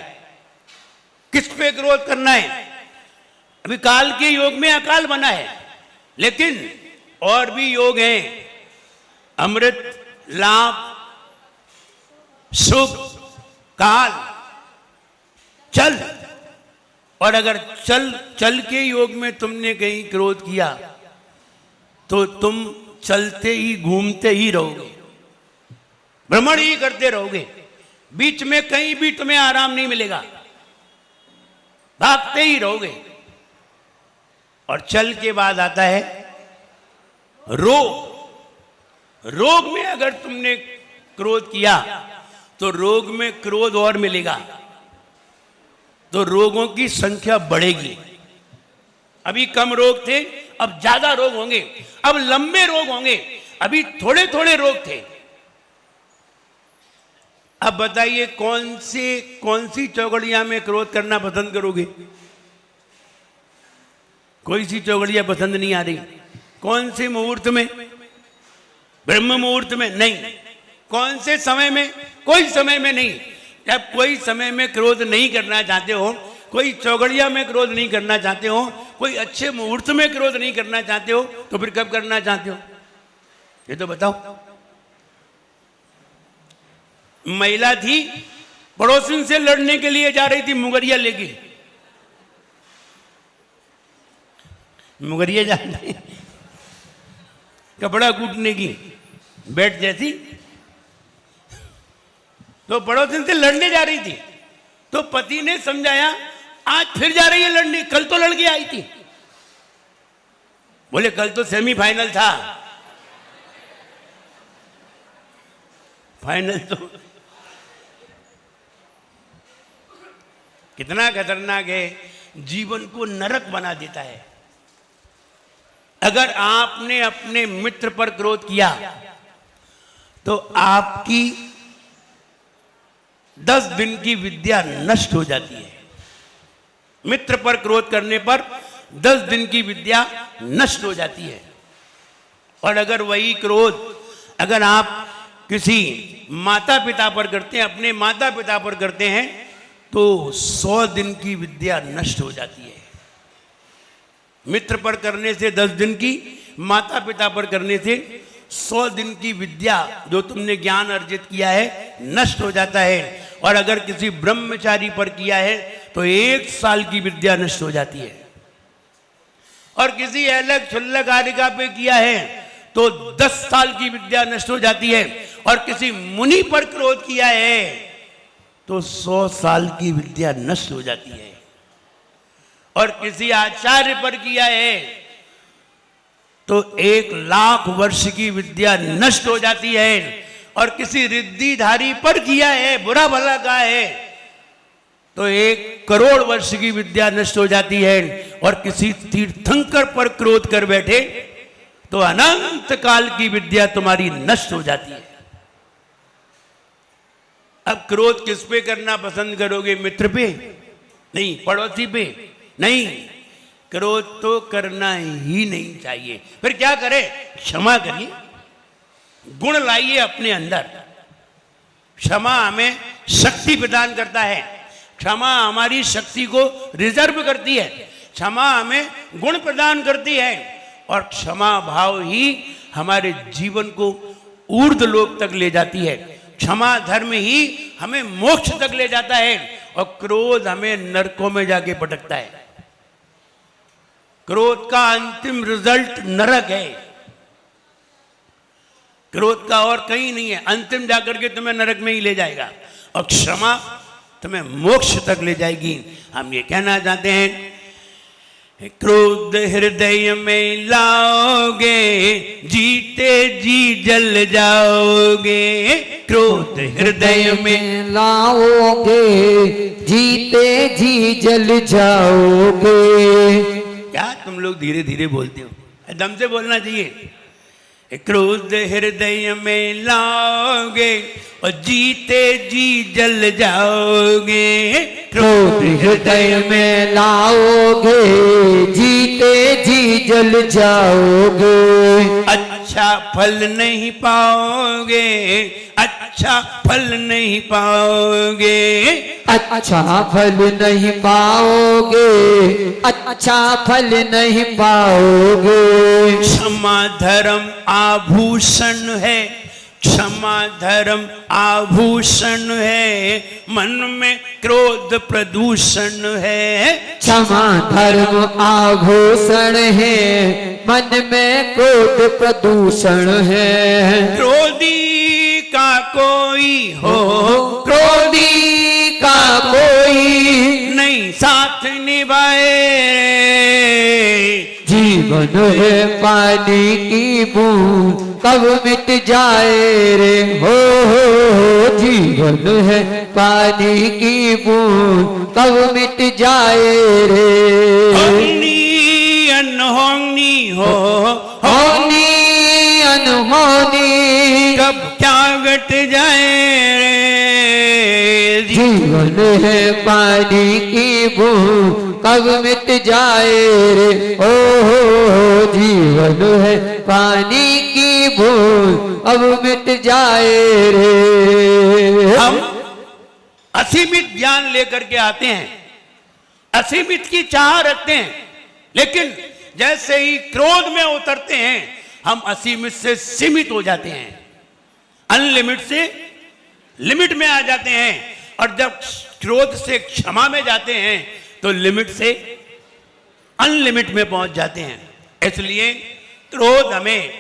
किस पे क्रोध करना है? अभी काल के योग में अकाल बना है, लेकिन और भी योग हैं, अमृत, लाभ, सुख, काल, चल। और अगर चल के योग में तुमने कहीं क्रोध किया तो तुम चलते ही घूमते ही रहोगे, भ्रमण ही करते रहोगे, बीच में कहीं भी तुम्हें आराम नहीं मिलेगा, भागते ही रहोगे। और चल के बाद आता है रोग। रोग में अगर तुमने क्रोध किया तो रोग में क्रोध और मिलेगा, तो रोगों की संख्या बढ़ेगी। अभी कम रोग थे, अब ज्यादा रोग होंगे, अब लंबे रोग होंगे, अभी थोड़े थोड़े रोग थे। अब बताइए कौन सी चौगड़िया में क्रोध करना पसंद करोगे? कोई सी चौगड़िया पसंद नहीं आ रही। कौन से मुहूर्त में? ब्रह्म मुहूर्त में नहीं। कौन से समय में? कोई समय में नहीं। जब कोई समय में क्रोध नहीं करना चाहते हो, कोई चौगड़िया में क्रोध नहीं करना चाहते हो, कोई अच्छे मुहूर्त में क्रोध नहीं करना चाहते हो, तो फिर कब करना चाहते हो? ये तो बताओ। महिला थी, पड़ोसिन से लड़ने के लिए जा रही थी मुगरिया लेके। मुगरिया जानते, कपड़ा कूटने की बैठ जैसी, तो पड़ोसिन से लड़ने जा रही थी। तो पति ने समझाया, आज फिर जा रही है लड़ने, कल तो लड़के आई थी। बोले कल तो सेमीफाइनल था, फाइनल तो। कितना खतरनाक है, जीवन को नरक बना देता है। अगर आपने अपने मित्र पर क्रोध किया तो आपकी 10 दिन की विद्या नष्ट हो जाती है। मित्र पर क्रोध करने पर 10 दिन की विद्या नष्ट हो जाती है। और अगर वही क्रोध अगर आप किसी माता पिता पर करते हैं, अपने माता पिता पर करते हैं, तो 100 दिन की विद्या नष्ट हो जाती है। मित्र पर करने से 10 दिन की, माता पिता पर करने से 100 दिन की विद्या जो तुमने ज्ञान अर्जित किया है नष्ट हो जाता है। और अगर किसी ब्रह्मचारी पर किया है तो 1 साल की विद्या नष्ट हो जाती है। और किसी अलग क्षुल्लक आदिका पे किया है तो 10 साल की विद्या नष्ट हो जाती है। और किसी मुनि पर क्रोध किया है तो 100 साल की विद्या नष्ट हो जाती है। और किसी आचार्य पर किया है तो 1,00,000 वर्ष की विद्या नष्ट हो जाती है। और किसी रिद्धिधारी पर किया है, बुरा भला का है, तो 1 करोड़ वर्ष की विद्या नष्ट हो जाती है। और किसी तीर्थंकर पर क्रोध कर बैठे तो अनंत काल की विद्या तुम्हारी नष्ट हो जाती है। अब क्रोध किस पे करना पसंद करोगे? मित्र पे नहीं, पड़ोसी पे नहीं। क्रोध तो करना ही नहीं चाहिए। फिर क्या करें? क्षमा करिए, गुण लाइए अपने अंदर। क्षमा हमें शक्ति प्रदान करता है, क्षमा हमारी शक्ति को रिजर्व करती है, क्षमा हमें गुण प्रदान करती है। और क्षमा भाव ही हमारे जीवन को ऊर्ध्व लोक तक ले जाती है। क्षमा धर्म ही हमें मोक्ष तक ले जाता है और क्रोध हमें नरकों में जाके पटकता है। क्रोध का अंतिम रिजल्ट नरक है। क्रोध का और कहीं नहीं है, अंतिम जाकर के तुम्हें नरक में ही ले जाएगा और क्षमा तुम्हें मोक्ष तक ले जाएगी। हम ये कहना चाहते हैं, क्रोध हृदय में लाओगे जीते जी जल जाओगे। क्रोध हृदय में लाओगे जीते जी जल जाओगे। क्या तुम लोग धीरे धीरे बोलते हो, दम से बोलना चाहिए। क्रोध हृदय में लाओगे और जीते जी जल जाओगे। क्रोध हृदय में लाओगे जीते जी जल जाओगे। अच्छा फल नहीं पाओगे, अच्छा फल नहीं पाओगे। अच्छा फल नहीं पाओगे, अच्छा फल नहीं पाओगे। क्षमा धर्म आभूषण है, क्षमा धर्म आभूषण है, मन में क्रोध प्रदूषण है। क्षमा धर्म आभूषण है, मन में क्रोध प्रदूषण है। क्रोधी का कोई हो, क्रोधी का कोई नहीं साथ निभाए। जीवन है पानी की बूंद कब मिट जाए रे हो। जीवन है पानी की बूंद कब मिट जाए रे। होनी अनहोनी हो, होनी अनहोनी कब क्या घट जाए रे। जीवन है पानी की बूंद कब मिट जाए रे। ओ जीवन है पानी की बूंद अब मिट जाए रे। हम असीमित ज्ञान लेकर के आते हैं, असीमित की चाह रखते हैं, लेकिन जैसे ही क्रोध में उतरते हैं हम असीमित से सीमित हो जाते हैं, अनलिमिट से लिमिट में आ जाते हैं। और जब क्रोध से क्षमा में जाते हैं तो लिमिट से अनलिमिट में पहुंच जाते हैं। इसलिए क्रोध हमें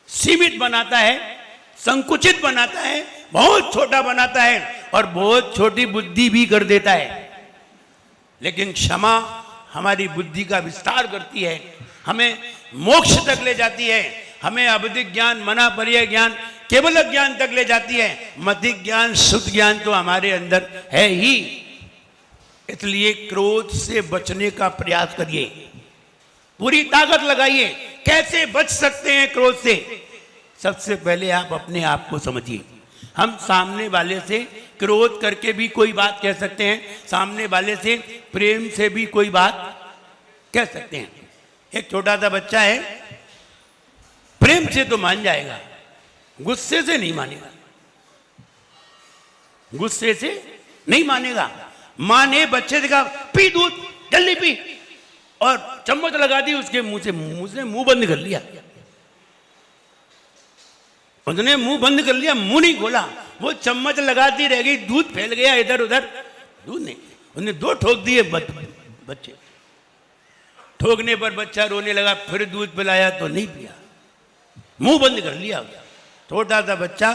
सीमित बनाता है, संकुचित बनाता है, बहुत छोटा बनाता है और बहुत छोटी बुद्धि भी कर देता है। लेकिन क्षमा हमारी बुद्धि का विस्तार करती है, हमें मोक्ष तक ले जाती है, हमें अवधिक ज्ञान, मना पर्याय ज्ञान, केवल ज्ञान तक ले जाती है। मतिक ज्ञान, शुद्ध ज्ञान तो हमारे अंदर है ही। इसलिए क्रोध से बचने का प्रयास करिए, पूरी ताकत लगाइए। कैसे बच सकते हैं क्रोध से? सबसे पहले आप अपने आप को समझिए। हम सामने वाले से क्रोध करके भी कोई बात कह सकते हैं, सामने वाले से प्रेम से भी कोई बात कह सकते हैं। एक छोटा सा बच्चा है, प्रेम से तो मान जाएगा, गुस्से से नहीं मानेगा, गुस्से से नहीं मानेगा। माँ ने बच्चे से कहा पी दूध, जल्दी पी, और चम्मच लगा दी उसके मुंह से, मुंह बंद कर लिया। उसने मुंह बंद कर लिया, मुंह नहीं खोला, वो चम्मच लगाती रह गई, दूध फैल गया इधर उधर। दूध नहीं, उसने 2 ठोक दिए बच्चे। ठोकने पर बच्चा रोने लगा, फिर दूध पिलाया तो नहीं पिया, मुंह बंद कर लिया। छोटा सा बच्चा,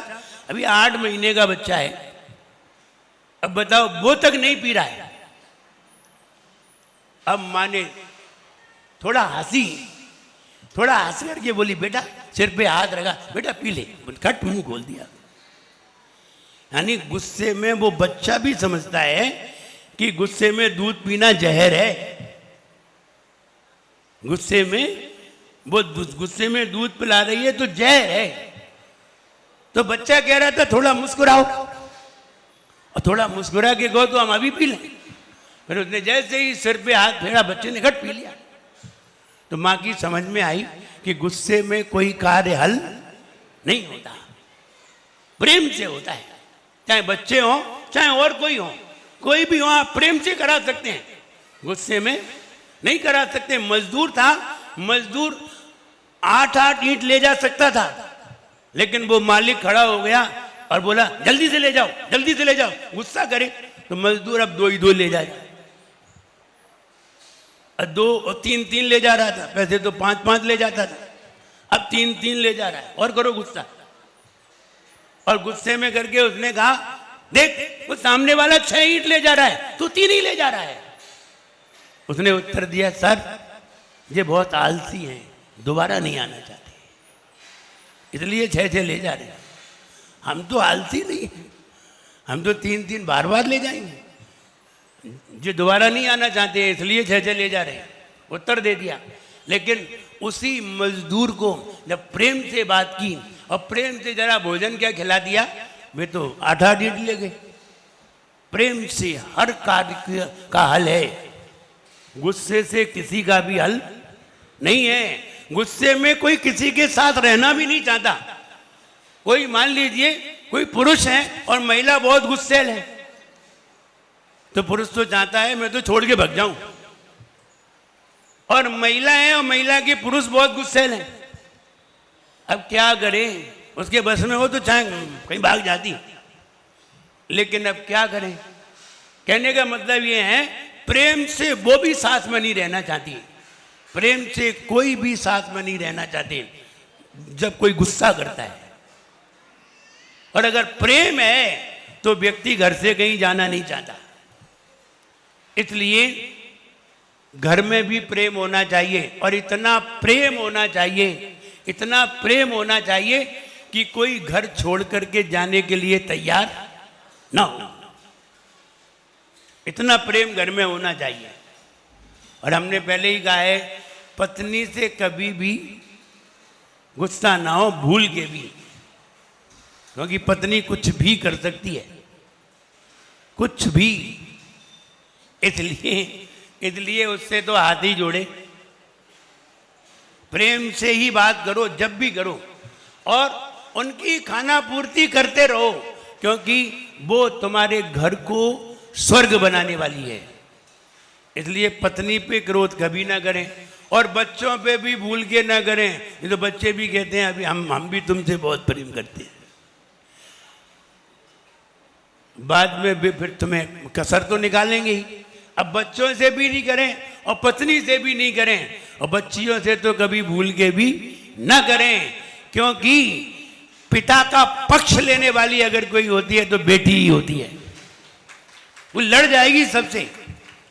अभी 8 महीने का बच्चा है। अब बताओ, वो तक नहीं पी रहा है। अब माँ ने थोड़ा हंस करके बोली, बेटा सिर पे हाथ रखा, बेटा पी ले, खट मुंह खोल दिया। यानी गुस्से में वो बच्चा भी समझता है कि गुस्से में दूध पीना जहर है। गुस्से में दूध पिला रही है तो जहर है। तो बच्चा कह रहा था थोड़ा मुस्कुराओ, और थोड़ा मुस्कुरा के गो तो हम अभी पी लें। फिर उसने जैसे ही सिर पे हाथ फेरा, बच्चे ने घट पी लिया। तो माँ की समझ में आई कि गुस्से में कोई कार्य हल नहीं होता, प्रेम से होता है। चाहे बच्चे हों, चाहे और कोई हो, कोई भी हो, आप प्रेम से करा सकते हैं, गुस्से में नहीं करा सकते। मजदूर था, मजदूर 8-8 ईंट ले जा सकता था, लेकिन वो मालिक खड़ा हो गया और बोला जल्दी से ले जाओ, जल्दी से ले जाओ। गुस्सा करे तो मजदूर अब 2 ही 2 ले जाए, और 2 और 3 ले जा रहा था, पैसे तो 5 ले जाता था, अब 3 ले जा रहा है। और करो गुस्सा, और गुस्से में करके उसने कहा देख वो सामने वाला 6 ईंट ले जा रहा है, तू 3 ही ले जा रहा है। उसने उत्तर दिया सर ये बहुत आलसी हैं, दोबारा नहीं आना चाहते, इसलिए 6 ले जा रहे हैं। हम तो आलसी नहीं हैं, हम तो 3 बार ले जाएंगे, जो दोबारा नहीं आना चाहते इसलिए 6 ले जा रहे हैं। उत्तर दे दिया। लेकिन उसी मजदूर को जब प्रेम से बात की और प्रेम से जरा भोजन क्या खिला दिया, वे तो 8 ईंट ले गए। प्रेम से हर कार्य का हल है, गुस्से से किसी का भी हल नहीं है। गुस्से में कोई किसी के साथ रहना भी नहीं चाहता। कोई मान लीजिए कोई पुरुष है और महिला बहुत गुस्सेल है, तो पुरुष तो चाहता है मैं तो छोड़ के भाग जाऊं, और महिला है और महिला के पुरुष बहुत गुस्सेल है। अब क्या करें, उसके बस में हो तो चाहे कहीं भाग जाती, लेकिन अब क्या करें। कहने का मतलब ये है प्रेम से वो भी साथ में नहीं रहना चाहती, प्रेम से कोई भी साथ में नहीं रहना चाहते जब कोई गुस्सा करता है। और अगर प्रेम है तो व्यक्ति घर से कहीं जाना नहीं चाहता। इसलिए घर में भी प्रेम होना चाहिए, और इतना प्रेम होना चाहिए, इतना प्रेम होना चाहिए कि कोई घर छोड़ करके जाने के लिए तैयार ना हो। इतना प्रेम घर में होना चाहिए। और हमने पहले ही कहा है पत्नी से कभी भी गुस्सा ना हो, भूल के भी, क्योंकि पत्नी कुछ भी कर सकती है, कुछ भी। इसलिए उससे तो हाथ ही जोड़े, प्रेम से ही बात करो जब भी करो, और उनकी खाना पूर्ति करते रहो, क्योंकि वो तुम्हारे घर को स्वर्ग बनाने वाली है। इसलिए पत्नी पे क्रोध कभी ना करें, और बच्चों पे भी भूल के ना करें। ये तो बच्चे भी कहते हैं अभी हम भी तुमसे बहुत प्रेम करते हैं, बाद में भी फिर तुम्हें कसर तो निकालेंगे ही। अब बच्चों से भी नहीं करें और पत्नी से भी नहीं करें, और बच्चियों से तो कभी भूल के भी ना करें, क्योंकि पिता का पक्ष लेने वाली अगर कोई होती है तो बेटी ही होती है। वो लड़ जाएगी सबसे,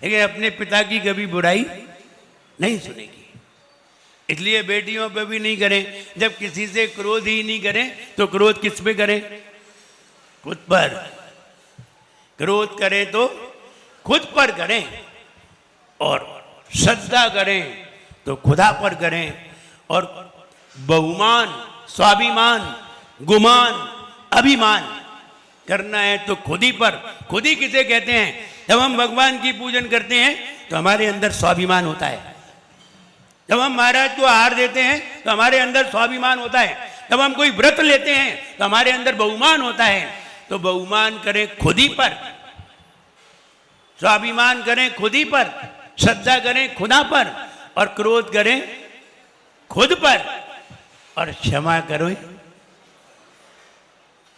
लेकिन अपने पिता की कभी बुराई नहीं सुनेगी। इसलिए बेटियों पे भी नहीं करें। जब किसी से क्रोध ही नहीं करें तो क्रोध किस पे करें? खुद पर। क्रोध करें तो खुद पर करें, और श्रद्धा करें तो खुदा पर करें, और बहुमान, स्वाभिमान, गुमान, अभिमान करना है तो खुद ही पर। खुद ही किसे कहते हैं? जब हम भगवान की पूजन करते हैं तो हमारे अंदर स्वाभिमान होता है। जब हम महाराज को आहार देते हैं तो हमारे अंदर स्वाभिमान होता है। जब हम कोई व्रत लेते हैं तो हमारे अंदर बहुमान होता है। तो बहुमान करें खुद ही पर, स्वाभिमान करें खुद ही पर, श्रद्धा करें खुदा पर, और क्रोध करें खुद पर, और क्षमा करो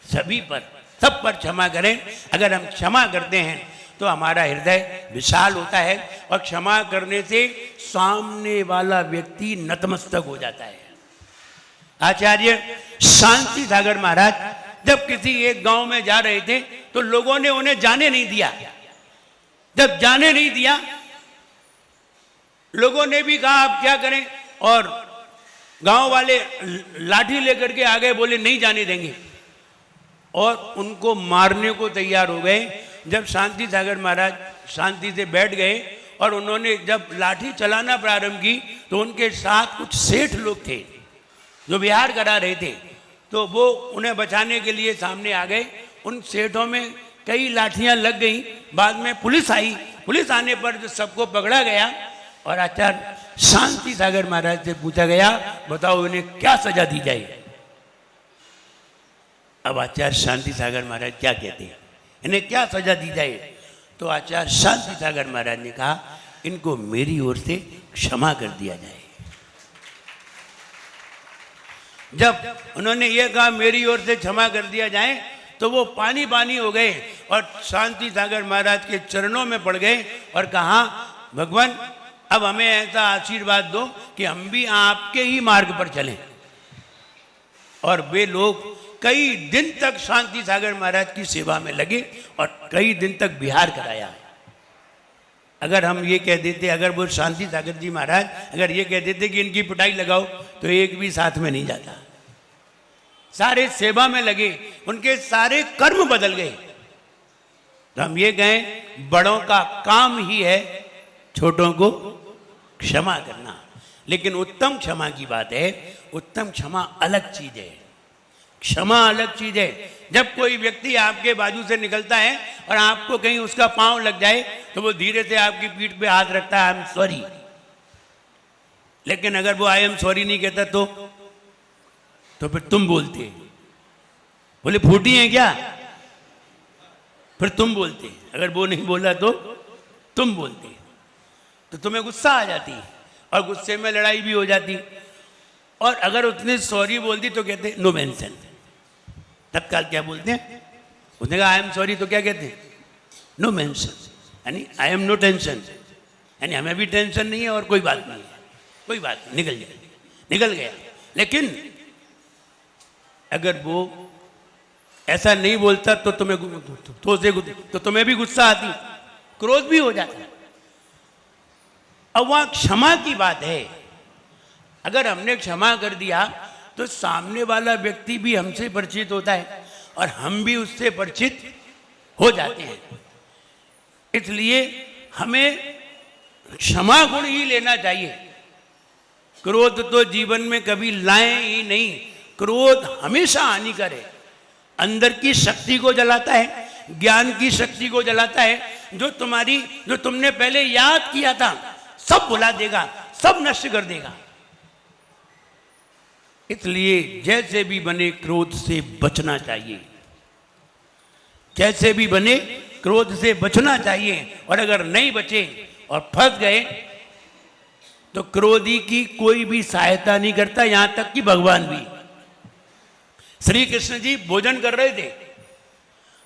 सभी पर, सब पर क्षमा करें। अगर हम क्षमा करते हैं तो हमारा हृदय विशाल होता है, और क्षमा करने से सामने वाला व्यक्ति नतमस्तक हो जाता है। आचार्य शांति सागर महाराज जब किसी एक गांव में जा रहे थे तो लोगों ने उन्हें जाने नहीं दिया। जब जाने नहीं दिया, लोगों ने भी कहा अब क्या करें, और गांव वाले लाठी लेकर के आगे बोले नहीं जाने देंगे, और उनको मारने को तैयार हो गए। जब शांति सागर महाराज शांति से बैठ गए और उन्होंने जब लाठी चलाना प्रारंभ की तो उनके साथ कुछ सेठ लोग थे जो विहार करा रहे थे, तो वो उन्हें बचाने के लिए सामने आ गए। उन सेठों में कई लाठियां लग गई। बाद में पुलिस आई। पुलिस आने पर जो सबको पकड़ा गया, और आचार्य शांति सागर महाराज से पूछा गया बताओ इन्हें क्या सजा दी जाए। अब आचार्य शांति सागर महाराज क्या कहते हैं, इन्हें क्या सजा दी जाए? तो आचार्य शांति सागर महाराज ने कहा इनको मेरी ओर से क्षमा कर दिया जाए। जब उन्होंने ये कहा मेरी ओर से क्षमा कर दिया जाए, तो वो पानी पानी हो गए और शांति सागर महाराज के चरणों में पड़ गए और कहा भगवान अब हमें ऐसा आशीर्वाद दो कि हम भी आपके ही मार्ग पर चलें। और वे लोग कई दिन तक शांति सागर महाराज की सेवा में लगे और कई दिन तक बिहार कराया। अगर हम ये कह देते, अगर वो शांति सागर जी महाराज अगर ये कह देते कि इनकी पिटाई लगाओ, तो एक भी साथ में नहीं जाता। सारे सेवा में लगे, उनके सारे कर्म बदल गए। तो हम ये कहें बड़ों का काम ही है छोटों को क्षमा करना। लेकिन उत्तम क्षमा की बात है, उत्तम क्षमा अलग चीज है, क्षमा अलग चीज है। जब कोई व्यक्ति आपके बाजू से निकलता है और आपको कहीं उसका पांव लग जाए, तो वो धीरे से आपकी पीठ पे हाथ रखता है, आई एम सॉरी। लेकिन अगर वो आई एम सॉरी नहीं कहता तो फिर तुम बोलते, बोले फूटी है क्या, फिर तुम बोलते। अगर वो नहीं बोला तो तुम बोलते, तो तुम्हें गुस्सा आ जाती और गुस्से में लड़ाई भी हो जाती। और अगर उसने सॉरी बोल दी तो कहते नो मेंशन। तत्काल क्या बोलते हैं, उसने कहा आई एम सॉरी, तो क्या कहते हैं नो मेंशन, यानी आई एम नो टेंशन, यानी हमें भी टेंशन नहीं है और कोई बात नहीं है, कोई बात नहीं, निकल गया। लेकिन अगर वो ऐसा नहीं बोलता तो तुम्हें भी गुस्सा आती, क्रोध भी हो जाता। अब वहां क्षमा की बात है। अगर हमने क्षमा कर दिया तो सामने वाला व्यक्ति भी हमसे परिचित होता है और हम भी उससे परिचित हो जाते हैं। इसलिए हमें क्षमा गुण ही लेना चाहिए। क्रोध तो जीवन में कभी लाएं ही नहीं। क्रोध हमेशा हानिकर है, अंदर की शक्ति को जलाता है, ज्ञान की शक्ति को जलाता है। जो तुमने पहले याद किया था सब भुला देगा, सब नष्ट कर देगा। इसलिए जैसे भी बने क्रोध से बचना चाहिए, जैसे भी बने क्रोध से बचना चाहिए। और अगर नहीं बचे और फंस गए तो क्रोधी की कोई भी सहायता नहीं करता, यहां तक कि भगवान भी। श्री कृष्ण जी भोजन कर रहे थे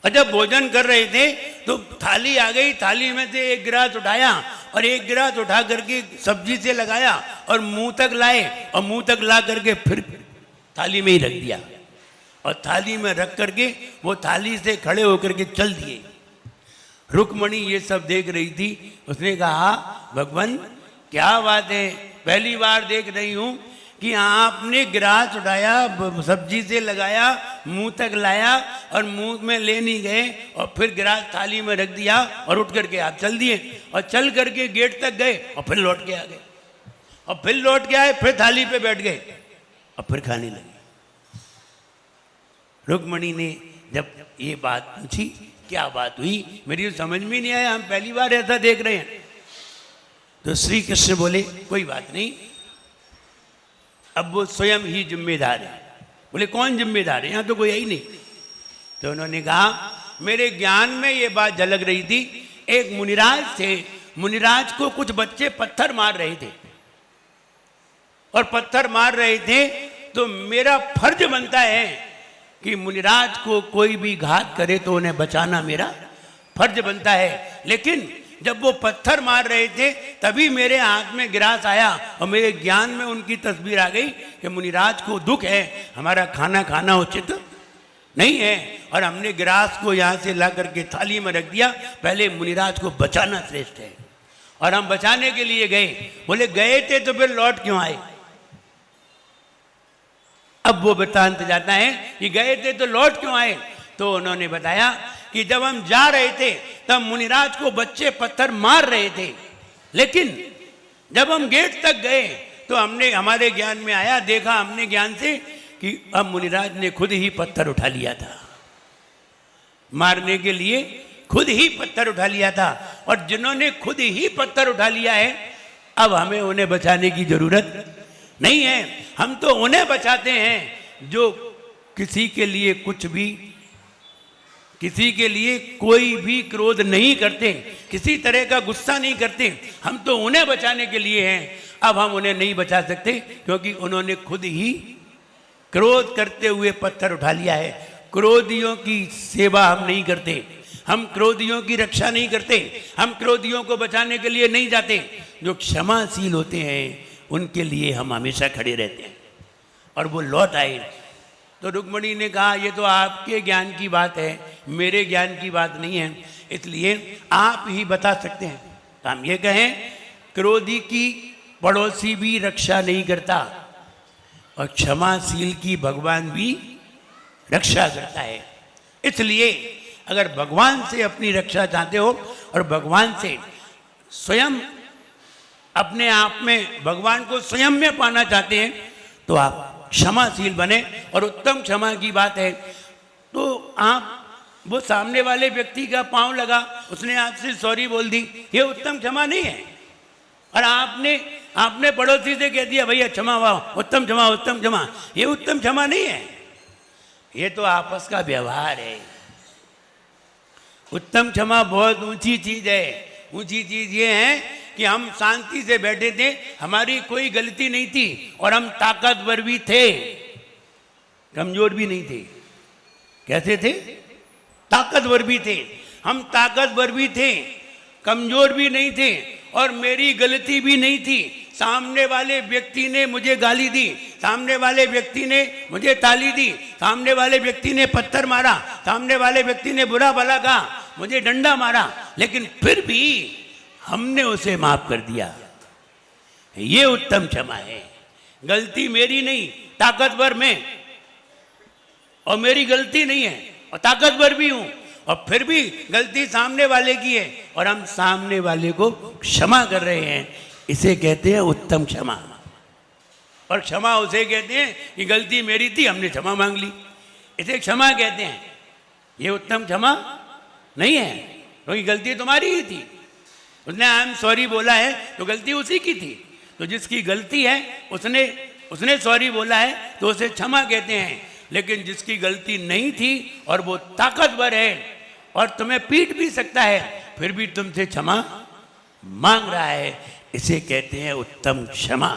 और जब भोजन कर रहे थे तो थाली आ गई, थाली में से एक गिलास उठाया और एक गिलास उठा करके सब्जी से लगाया और मुंह तक लाए और मुंह तक ला करके फिर थाली में ही रख दिया। और थाली में रख करके वो थाली से खड़े होकर के चल दिए। रुक्मणी ये सब देख रही थी। उसने कहा भगवान क्या बात है, पहली बार देख रही हूं कि आपने गिलास उठाया, सब्जी से लगाया, मुंह तक लाया और मुंह में ले नहीं गए और फिर गिलास थाली में रख दिया और उठ करके आप चल दिए और चल करके गेट तक गए और फिर लौट के आ गए और फिर लौट के आए, फिर थाली पे बैठ गए और फिर खाने लगे। रुक्मणी ने जब ये बात पूछी क्या बात हुई, मेरी समझ में नहीं आया, हम पहली बार ऐसा देख रहे हैं। तो श्री कृष्ण बोले कोई बात नहीं, अब वो स्वयं ही जिम्मेदार है। बोले कौन जिम्मेदार है, यहां तो कोई है ही नहीं। तो उन्होंने कहा मेरे ज्ञान में ये बात झलक रही थी। एक मुनिराज थे, मुनिराज को कुछ बच्चे पत्थर मार रहे थे और पत्थर मार रहे थे, तो मेरा फर्ज बनता है कि मुनिराज को कोई भी घात करे तो उन्हें बचाना मेरा फर्ज बनता है। लेकिन जब वो पत्थर मार रहे थे तभी मेरे हाथ में गिलास आया और मेरे ज्ञान में उनकी तस्वीर आ गई कि मुनिराज को दुख है, हमारा खाना खाना उचित नहीं है और हमने गिलास को यहाँ से ला करके थाली में रख दिया। पहले मुनिराज को बचाना श्रेष्ठ है और हम बचाने के लिए गए। बोले गए थे तो फिर लौट क्यों आए। अब वो वृत्तांत जाता है कि गए थे तो लौट क्यों आए। तो उन्होंने बताया कि जब हम जा रहे थे तब मुनिराज को बच्चे पत्थर मार रहे थे, लेकिन जब हम गेट तक गए तो हमने हमारे ज्ञान में आया, देखा हमने ज्ञान से कि अब मुनिराज ने खुद ही पत्थर उठा लिया था, मारने के लिए खुद ही पत्थर उठा लिया था। और जिन्होंने खुद ही पत्थर उठा लिया है अब हमें उन्हें बचाने की जरूरत नहीं है। हम तो उन्हें बचाते हैं जो किसी के लिए कुछ भी, किसी के लिए कोई भी क्रोध नहीं करते, किसी तरह का गुस्सा नहीं करते। हम तो उन्हें बचाने के लिए हैं। अब हम उन्हें नहीं बचा सकते क्योंकि उन्होंने खुद ही क्रोध करते हुए पत्थर उठा लिया है। क्रोधियों की सेवा हम नहीं करते, हम क्रोधियों की रक्षा नहीं करते, हम क्रोधियों को बचाने के लिए नहीं जाते। जो क्षमाशील होते हैं उनके लिए हम हमेशा खड़े रहते हैं। और वो लौट आए तो रुक्मणी ने कहा ये तो आपके ज्ञान की बात है, मेरे ज्ञान की बात नहीं है, इसलिए आप ही बता सकते हैं। तो हम ये कहें, क्रोधी की पड़ोसी भी रक्षा नहीं करता और क्षमाशील की भगवान भी रक्षा करता है। इसलिए अगर भगवान से अपनी रक्षा चाहते हो और भगवान से स्वयं अपने आप में भगवान को स्वयं में पाना चाहते हैं तो आप क्षमाशील बने। और उत्तम क्षमा की बात है तो आप वो सामने वाले व्यक्ति का पांव लगा, उसने आपसे सॉरी बोल दी, ये उत्तम क्षमा नहीं है। और आपने पड़ोसी से कह दिया भैया क्षमा हुआ, उत्तम क्षमा, उत्तम क्षमा, ये उत्तम क्षमा नहीं है। ये तो आपस का व्यवहार है। उत्तम क्षमा बहुत ऊंची चीज है। ऊंची चीज ये है कि हम शांति से बैठे थे, हमारी कोई गलती नहीं थी और हम ताकतवर भी थे, कमजोर भी नहीं थे। कैसे थे? ताकतवर भी थे। हम ताकतवर भी थे, कमजोर भी नहीं थे और मेरी गलती भी नहीं थी। सामने वाले व्यक्ति ने मुझे गाली दी, सामने वाले व्यक्ति ने मुझे ताली दी, सामने वाले व्यक्ति ने पत्थर मारा, सामने वाले व्यक्ति ने बुरा भला कहा, मुझे डंडा मारा, लेकिन फिर भी हमने उसे माफ कर दिया। ये उत्तम क्षमा है। गलती मेरी नहीं, ताकतवर मैं, और मेरी गलती नहीं है और ताकतवर भी हूं, और फिर भी गलती सामने वाले की है और हम सामने वाले को क्षमा कर रहे हैं। इसे कहते हैं उत्तम क्षमा। और क्षमा उसे कहते हैं कि गलती मेरी थी, हमने क्षमा मांग ली, इसे क्षमा कहते हैं। ये उत्तम क्षमा नहीं है, क्योंकि गलती तुम्हारी ही थी। उसने आई एम सॉरी बोला है तो गलती उसी की थी। तो जिसकी गलती है उसने सॉरी बोला है तो उसे क्षमा कहते हैं। लेकिन जिसकी गलती नहीं थी और वो ताकतवर है और तुम्हें पीट भी सकता है, फिर भी तुमसे क्षमा मांग रहा है, इसे कहते हैं उत्तम क्षमा।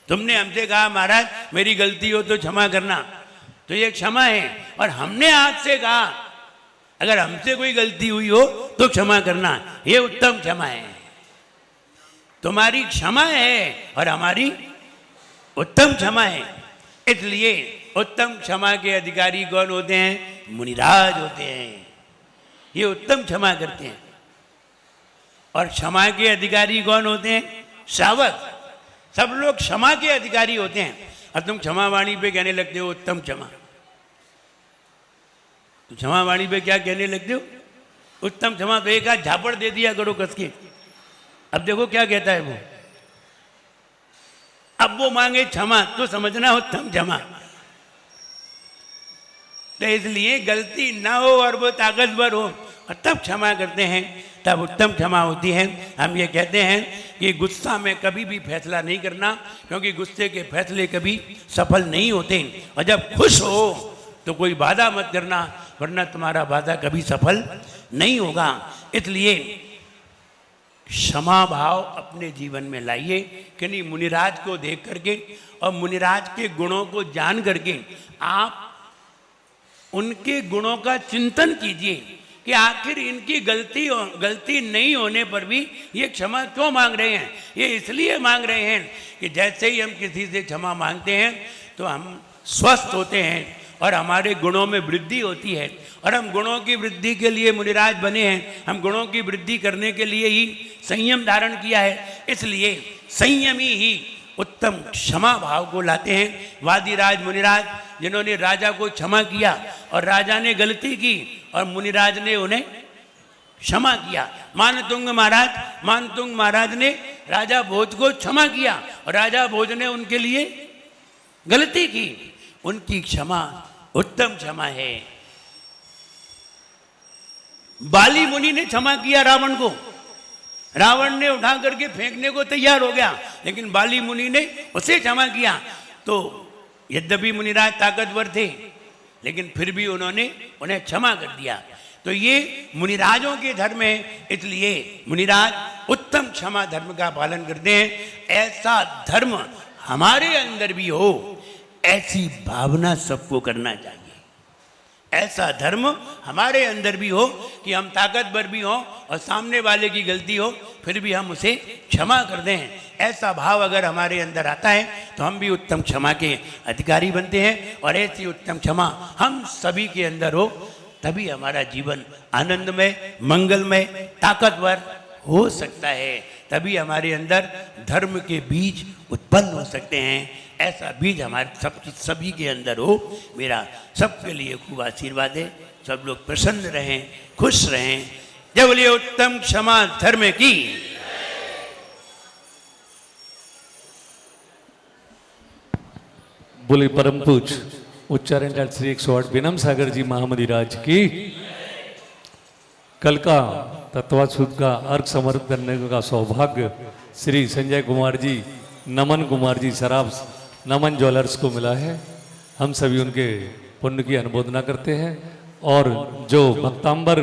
तुमने हमसे कहा महाराज मेरी गलती हो तो क्षमा करना, तो ये क्षमा है। और हमने आपसे कहा अगर हमसे कोई गलती हुई हो तो क्षमा करना, ये उत्तम क्षमा है। तुम्हारी क्षमा है और हमारी उत्तम क्षमा है। इसलिए उत्तम क्षमा के अधिकारी कौन होते हैं? मुनिराज होते हैं। ये उत्तम क्षमा करते हैं। और क्षमा के अधिकारी कौन होते हैं? श्रावक। सब लोग क्षमा के अधिकारी होते हैं। और तुम क्षमा वाणी पे कहने लगते हो उत्तम क्षमा, तो क्षमा वाणी पे क्या कहने लगते हो? उत्तम क्षमा। तो एक आध झापड़ दे दिया करो कस के। अब देखो क्या कहता है वो, अब वो मांगे क्षमा तो समझना उत्तम क्षमा। तो इसलिए गलती ना हो और वो ताकतवर हो और तब क्षमा करते हैं, तब उत्तम क्षमा होती है। हम ये कहते हैं कि गुस्सा में कभी भी फैसला नहीं करना, क्योंकि गुस्से के फैसले कभी सफल नहीं होते। और जब खुश हो तो कोई बाधा मत करना, वरना तुम्हारा बाधा कभी सफल नहीं होगा। इसलिए क्षमा भाव अपने जीवन में लाइए। कि नहीं, मुनिराज को देख करके और मुनिराज के गुणों को जान करके आप उनके गुणों का चिंतन कीजिए कि आखिर इनकी गलती नहीं होने पर भी ये क्षमा क्यों मांग रहे हैं। ये इसलिए मांग रहे हैं कि जैसे ही हम किसी से क्षमा मांगते हैं तो हम स्वस्थ होते हैं और हमारे गुणों में वृद्धि होती है। और हम गुणों की वृद्धि के लिए मुनिराज बने हैं। हम गुणों की वृद्धि करने के लिए ही संयम धारण किया है। इसलिए संयमी ही उत्तम क्षमा भाव को लाते हैं। वादिराज मुनिराज जिन्होंने राजा को क्षमा किया और राजा ने गलती की और मुनिराज ने उन्हें क्षमा किया। मानतुंग महाराज ने राजा भोज को क्षमा किया और राजा भोज ने उनके लिए गलती की। उनकी क्षमा उत्तम क्षमा है। बाली मुनि ने क्षमा किया रावण को। रावण ने उठा करके फेंकने को तैयार हो गया, लेकिन बाली मुनि ने उसे क्षमा किया। तो यद्यपि मुनिराज ताकतवर थे, लेकिन फिर भी उन्होंने उन्हें क्षमा कर दिया। तो ये मुनिराजों के धर्म है। इसलिए मुनिराज उत्तम क्षमा धर्म का पालन करते हैं। ऐसा धर्म हमारे अंदर भी हो, ऐसी भावना सबको करना चाहिए। ऐसा धर्म हमारे अंदर भी हो कि हम ताकतवर भी हों और सामने वाले की गलती हो फिर भी हम उसे क्षमा कर दें। ऐसा भाव अगर हमारे अंदर आता है तो हम भी उत्तम क्षमा के अधिकारी बनते हैं, और ऐसी उत्तम क्षमा हम सभी के अंदर हो तभी हमारा जीवन आनंदमय, मंगलमय, ताकतवर हो सकता है। तभी हमारे अंदर धर्म के बीज उत्पन्न हो सकते हैं। ऐसा बीज हमारे सभी के अंदर हो। मेरा सबके लिए खूब आशीर्वाद है। सब लोग प्रसन्न रहें, खुश रहें। जय बोलिए उत्तम क्षमा धर्म की। बोले परम पूज उच्चारण श्री 108 विनम सागर जी महामंदिराज की। कल का तत्वासूद का अर्घ समर्पण करने का सौभाग्य श्री संजय कुमार जी, नमन कुमार जी सराफ नमन ज्वेलर्स को मिला है। हम सभी उनके पुण्य की अनुमोदना करते हैं। और जो भक्तांबर